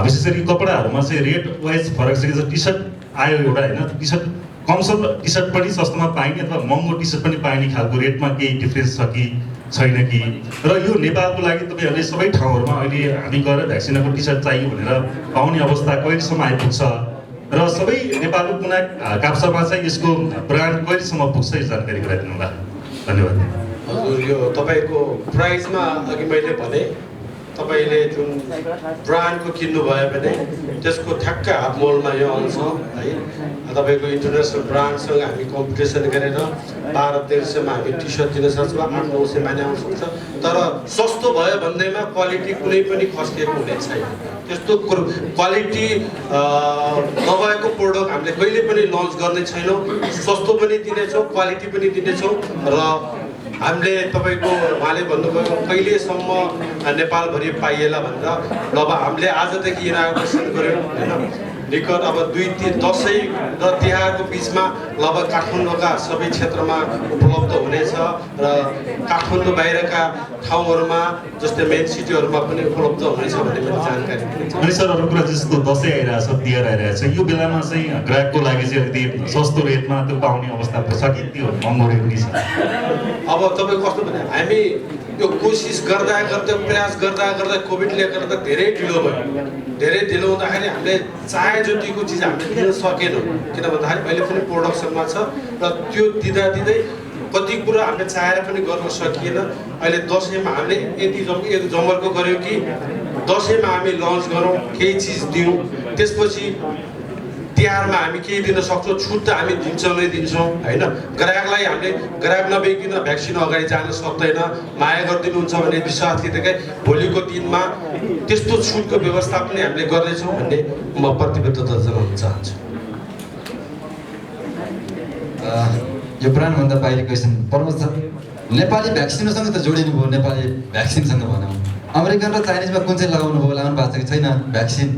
विशेष गरी कपडाहरूमा चाहिँ रेट वाइज फरक छ कि टी सर्ट आयो एउटा होइन, टी सर्ट कम टी सर्ट पनि सस्तोमा पाइने अथवा महँगो टी सर्ट पनि पाइने खालको रेटमा केही डिफ्रेन्स छ कि छैन कि? र यो नेपालको लागि तपाईँहरूले सबै ठाउँहरूमा अहिले हामी गएर भ्याक्सिनको टी सर्ट चाहियो भनेर पाउने अवस्था कहिलेसम्म आइपुग्छ? र सबै नेपाली कुना काप्सामा चाहिँ यसको ब्रान्ड कहिलेसम्म पुग्छ यो जानकारी गराइदिनु होला। धन्यवाद। हजुर, यो तपाईँको प्राइसमा अघि मैले भने तपाईँले जुन ब्रान्डको किन्नुभयो भने त्यसको ठ्याक्क हाफ मोलमा यो आउँछ है। तपाईँको इन्टरनेसनल ब्रान्डसँग हामी कम्पिटिसन गरेर 1200-1300मा हामी टी सर्ट दिन सक्छौँ, 800-900मा नै आउन सक्छ। तर सस्तो भयो भन्दैमा क्वालिटी कुनै पनि खस्किएको हुने छैन। त्यस्तो क्वालिटी नभएको प्रोडक्ट हामीले कहिले पनि लन्च गर्ने छैनौँ। सस्तो पनि दिनेछौँ, क्वालिटी पनि दिनेछौँ र हामीले तपाईँको उहाँले भन्नुभयो कहिलेसम्म नेपालभरि पाइएला भनेर। अब हामीले आजदेखि इनागुरेसन गऱ्यौँ होइन, निकट अब 2-3 दसैँ र तिहारको बिचमा लगभग काठमाडौँका सबै क्षेत्रमा उपलब्ध हुनेछ र काठमाडौँ बाहिरका ठाउँहरूमा जस्तै मेन सिटीहरूमा पनि उपलब्ध हुनेछ भन्ने मेरो जानकारी छ। अनि सर अरू कुरा जस्तो दसैँ आइरहेछ, तिहार आइरहेछ, यो बेलामा चाहिँ ग्राहकको लागि चाहिँ अलिकति सस्तो रेटमा त्यो पाउने अवस्था छ कि त्यो महँगो रेटमै छ? अब तपाईँ कस्तो भने हामी यो कोसिस गर्दा गर्दा प्रयास गर्दा गर्दा कोभिडले गर्दा धेरै ढिलो भयो। धेरै ढिलो हुँदाखेरि हामीले चाहे जतिको चिज हामीले दिन सकेनौँ, किन भन्दाखेरि अहिले पनि प्रोडक्सनमा छ र त्यो दिँदा दिँदै कति कुरा हामीले चाहेर पनि गर्न सकिएन। अहिले दसैँमा हामीले यति जमर्को गऱ्यौँ कि दसैँमा हामी लन्च गरौँ, केही चिज दिउँ, त्यसपछि तिहारमा हामी केही दिन सक्छौँ, छुट त हामी दिन्छौँ नै दिन्छौँ होइन। ग्राहकलाई हामीले ग्राहक नभइकन भ्याक्सिन अगाडि जान सक्दैन। माया गरिदिनुहुन्छ भने विश्वास लिँदै भोलिको दिनमा त्यस्तो छुटको व्यवस्था पनि हामीले गर्नेछौँ भन्ने म प्रतिबद्धता जनाउन चाहन्छु। यो ब्रान्डभन्दा बाहिर क्वेसन प्रमोद सर, नेपाली भ्याक्सिनसँग त जोडिनु भयो, नेपाली भ्याक्सिनसँग भनौँ। अमेरिकन र चाइनिजमा कुन चाहिँ लगाउनु भएको छ कि छैन भ्याक्सिन?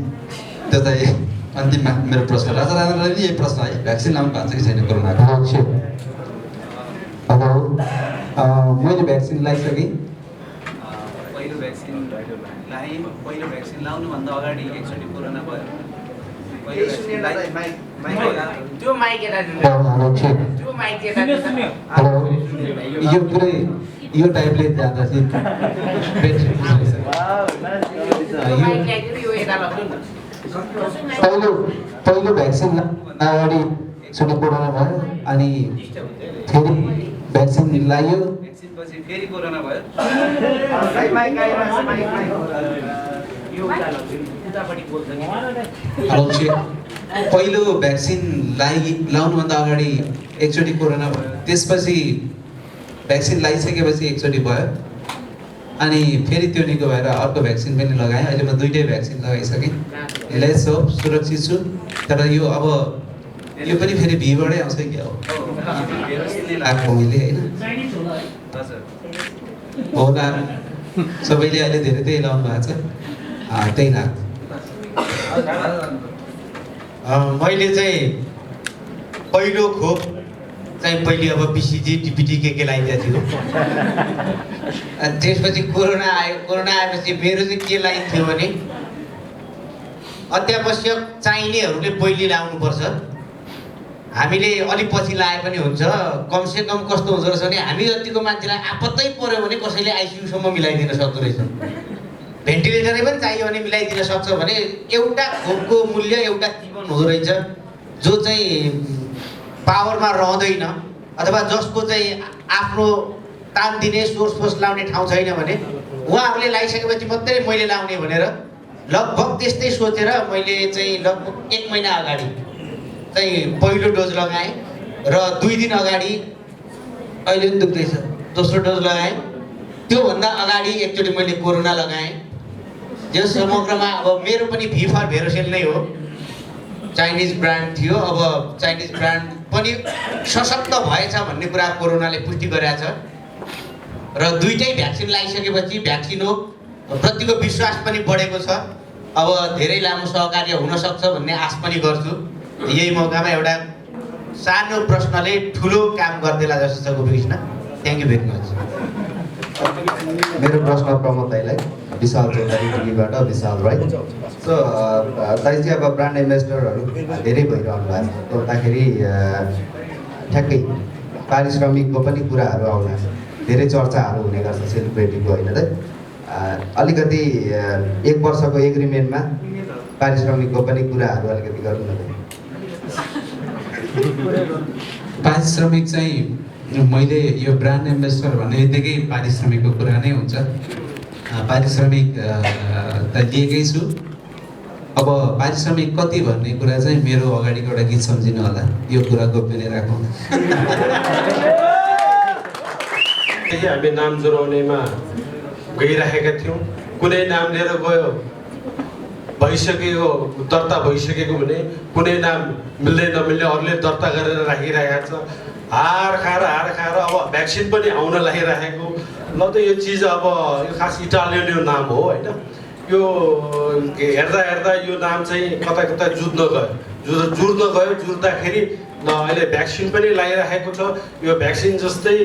त्यो चाहिँ अन्तिममा मेरो प्रश्न। राजा राजालाई पनि यही प्रश्न है, भ्याक्सिन लाउनु भएको छ कि छैन कोरोनाको? हेलो, मैले भ्याक्सिन लगाइसकेँ। पहिलो भ्याक्सिन लाउनुभन्दा अगाडि एकचोटि कोरोना भयो। यो पुरै यो टाइपले जाँदा चाहिँ पहिलो भ्याक्सिन अगाडि एकचोटि कोरोना भयो, अनि फेरि भ्याक्सिन लगायो, फेरि कोरोना भयो। पहिलो भ्याक्सिन लाउनुभन्दा अगाडि एकचोटि कोरोना भयो, त्यसपछि भ्याक्सिन लगाइसकेपछि एकचोटि भयो, अनि फेरि त्यो निको भएर अर्को भ्याक्सिन पनि लगाएँ। अहिले म दुइटै भ्याक्सिन लगाइसकेँ। यसलाई सब सुरक्षित छु। तर यो अब यो पनि फेरि भीबाटै आउँछ क्या हो आएको मैले होइन होला। सबैले अहिले धेरै त्यही लाउनु भएको छ, त्यही लाग्छ। मैले चाहिँ पहिलो खोप चाहिँ पहिले अब पिसिजी टिपिटी के लगाइदिएको थियो। त्यसपछि कोरोना आयो। कोरोना आएपछि मेरो चाहिँ के लाइन थियो भने अत्यावश्यक चाहिनेहरूले पहिले लाउनुपर्छ। हामीले अलिक पछि लाए पनि हुन्छ। कमसेकम कस्तो हुँदो रहेछ भने हामी जतिको मान्छेलाई आपत्तै पर्यो भने कसैले आइसियुसम्म मिलाइदिन सक्दो रहेछ। भेन्टिलेटरै पनि चाहियो भने मिलाइदिन सक्छ भने एउटा खोपको मूल्य एउटा जीवन हुँदो रहेछ, जो चाहिँ पावरमा रहँदैन अथवा जसको चाहिँ आफ्नो तान दिने सोर्स फोर्स लाउने ठाउँ छैन भने उहाँहरूले लगाइसकेपछि मात्रै मैले लाउने भनेर लगभग त्यस्तै सोचेर मैले चाहिँ लगभग 1 महिना अगाडि चाहिँ पहिलो डोज लगाएँ र 2 दिन अगाडि अहिले पनि दुख्दैछ दोस्रो डोज लगाएँ। त्योभन्दा अगाडि एकचोटि मैले कोरोना लगाएँ। यो समग्रमा अब मेरो पनि भी फर भेरोसेल नै हो। चाइनिज ब्रान्ड थियो, अब चाइनिज ब्रान्ड पनि सशक्त भएछ भन्ने कुरा कोरोनाले पुष्टि गरेछ र दुईटै भ्याक्सिन लगाइसकेपछि भ्याक्सिन हो प्रतिको विश्वास पनि बढेको छ। अब धेरै लामो सहकार्य हुन सक्छ भन्ने आश पनि गर्छु। यही मौकामा एउटा सानो प्रश्नले ठुलो काम गर्दैला जस्तो छ Gopikrishna. Thank you very much. मेरो प्रश्न प्रमोद दाईलाई, विशाल चौधरी टिभीबाट विशाल राई। सो दाई चाहिँ अब ब्रान्ड एम्बेसडरहरू धेरै भइरहनु भएको छ, गर्दाखेरि ठ्याक्कै पारिश्रमिकको पनि कुराहरू आउला, धेरै चर्चाहरू हुने गर्छ सेलिब्रेटीको होइन त। अलिकति 1 वर्षको एग्रिमेन्टमा पारिश्रमिकको पनि कुराहरू अलिकति गर्नु न। पारिश्रमिक चाहिँ मैले यो ब्रान्ड एम्बेसडर भन्ने बित्तिकै पारिश्रमिकको कुरा नै हुन्छ। पारिश्रमिक त लिएकै छु। अब पारिश्रमिक कति भन्ने कुरा चाहिँ मेरो अगाडिको एउटा गीत सम्झिनु होला, यो कुरा गोप्य नै राखौँ। हामी नाम जोडाउनेमा गइरहेका थियौँ, कुनै नाम लिएर गयो भइसकेको दर्ता भइसकेको भने कुनै नाम मिल्दै नमिल्ने अरूले दर्ता गरेर राखिरहेको छ। हार खाएर अब भ्याक्सिन पनि आउन लागिरहेको। ल त यो चिज अब यो खास इटालियन नाम हो होइन। यो हेर्दा यो नाम चाहिँ कता कता जुर्न गयो जुर्दाखेरि अहिले भ्याक्सिन पनि लगाइरहेको छ। यो भ्याक्सिन जस्तै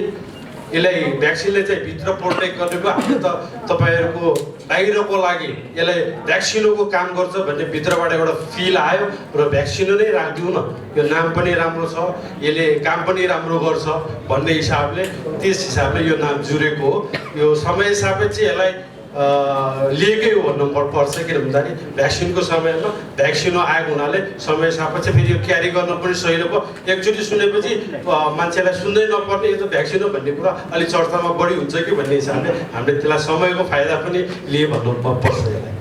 यसलाई भ्याक्सिनले चाहिँ भित्र प्रोटेक्ट गरेको हामीले त तपाईँहरूको बाहिरको लागि यसलाई भ्याक्सिनको काम गर्छ भन्ने भित्रबाट एउटा फिल आयो र भ्याक्सिनो नै राखिदिउँ न, यो नाम पनि राम्रो छ, यसले काम पनि राम्रो गर्छ भन्ने हिसाबले त्यस हिसाबले यो नाम जुरेको हो। यो समय सापेक्ष यसलाई लिएकै हो भन्नु पर्छ, किन भन्दाखेरि भ्याक्सिनको समयमा भ्याक्सिनो आएको हुनाले समय सापेक्ष फेरि यो क्यारी गर्न पनि सजिलो भयो। एकचोटि सुनेपछि मान्छेलाई सुन्दै नपर्ने यो त भ्याक्सिन हो भन्ने कुरा अलिक चर्चामा बढी हुन्छ कि भन्ने हिसाबले हामीले त्यसलाई समयको फाइदा पनि लिए भन्नु पर्छ यसलाई।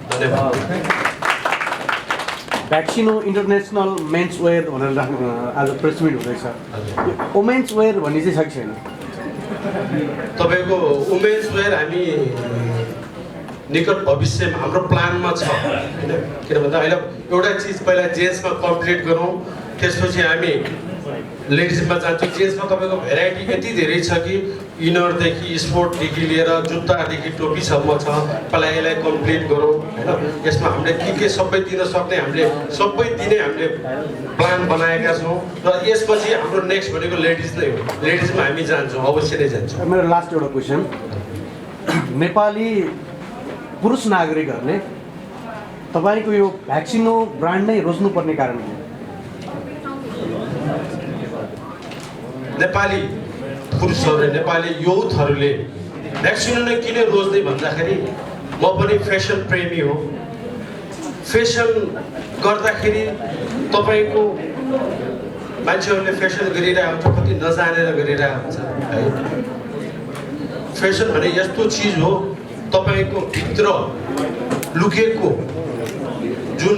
धन्यवाद। भ्याक्सिनो इन्टरनेसनल मेन्स वेयर भनेर आज प्रेस मिट हुँदैछ, वुमेन्स वेयर भन्ने चाहिँ छ कि छैन? तपाईँको वुमेन्स वेयर हामी निकट भविष्यमा हाम्रो प्लानमा छ होइन। किन भन्दा अहिले एउटा चिज पहिला जेन्ट्समा कम्प्लिट गरौँ, त्यसपछि हामी लेडिजमा जान्छौँ। जेन्ट्समा तपाईँको भेराइटी यति धेरै छ कि इनरदेखि स्पोर्टदेखि लिएर जुत्तादेखि टोपीसम्म छ। पहिला यसलाई कम्प्लिट गरौँ होइन। यसमा हामीले के सबै दिन सक्ने हामीले सबै दिने हामीले प्लान बनाएका छौँ र यसपछि हाम्रो नेक्स्ट भनेको लेडिज नै हो। लेडिजमा हामी जान्छौँ, अवश्य नै जान्छौँ। मेरो लास्ट एउटा क्वेसन, नेपाली पुरुष नागरिकहरूले तपाईँको यो भ्याक्सिनो ब्रान्ड नै रोज्नुपर्ने कारण के? नेपाली पुरुषहरूले नेपाली युथहरूले भ्याक्सिन नै किन रोज्दै भन्दाखेरि म पनि फेसन प्रेमी हो। फेसन गर्दाखेरि तपाईँको मान्छेहरूले फेसन गरिरहेको हुन्छ, कति नजानेर गरिरहेको हुन्छ है। फेसन भने यस्तो चिज हो तपाईँको भित्र लुकेको जुन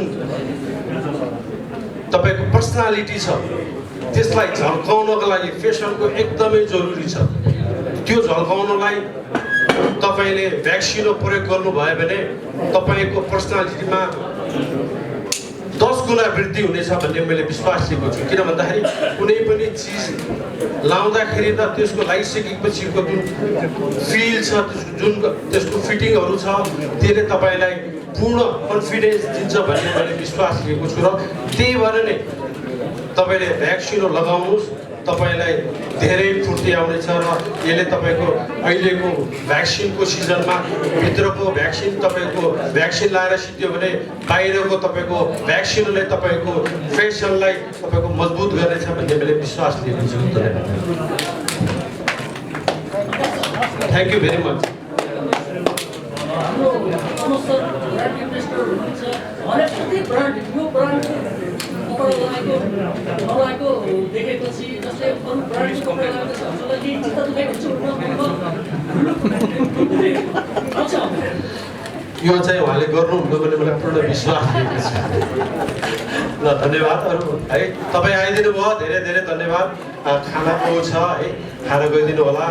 तपाईँको पर्सनालिटी छ त्यसलाई झल्काउनको लागि फेसनको एकदमै जरुरी छ। त्यो झल्काउनलाई तपाईँले भ्याक्सिनो प्रयोग गर्नुभयो भने तपाईँको पर्सनालिटीमा 10 गुणा वृद्धि हुनेछ भन्ने मैले विश्वास लिएको छु। किन भन्दाखेरि कुनै पनि चिज लाउँदाखेरि त त्यसको लगाइसकेपछिको जुन फिल छ, जुन त्यसको फिटिङहरू छ, त्यसले तपाईँलाई पूर्ण कन्फिडेन्स दिन्छ भन्ने मैले विश्वास लिएको छु। र त्यही भएर नै तपाईँले भ्याक्सिनो लगाउनुहोस्, तपाईँलाई धेरै फुर्ती आउनेछ र यसले तपाईँको अहिलेको भ्याक्सिनको सिजनमा भित्रको भ्याक्सिन तपाईँको भ्याक्सिन लाएर सिद्धियो भने बाहिरको तपाईँको भ्याक्सिनले तपाईँको फेसनलाई तपाईँको मजबुत गर्नेछ भन्ने मैले विश्वास लिएको छु। Thank you very much. देखेपछि जस्तै अरू ब्रान्डको कपडा लगाउँछ हामीलाई केही चित्त दुखाइन्छ। यो चाहिँ उहाँले गर्नुहुन्न भने मलाई पूर्ण विश्वास दिएको छ। ल धन्यवाद अरू है, तपाईँ आइदिनु भयो, धेरै धेरै धन्यवाद। खानाको छ है, खाना गइदिनु होला।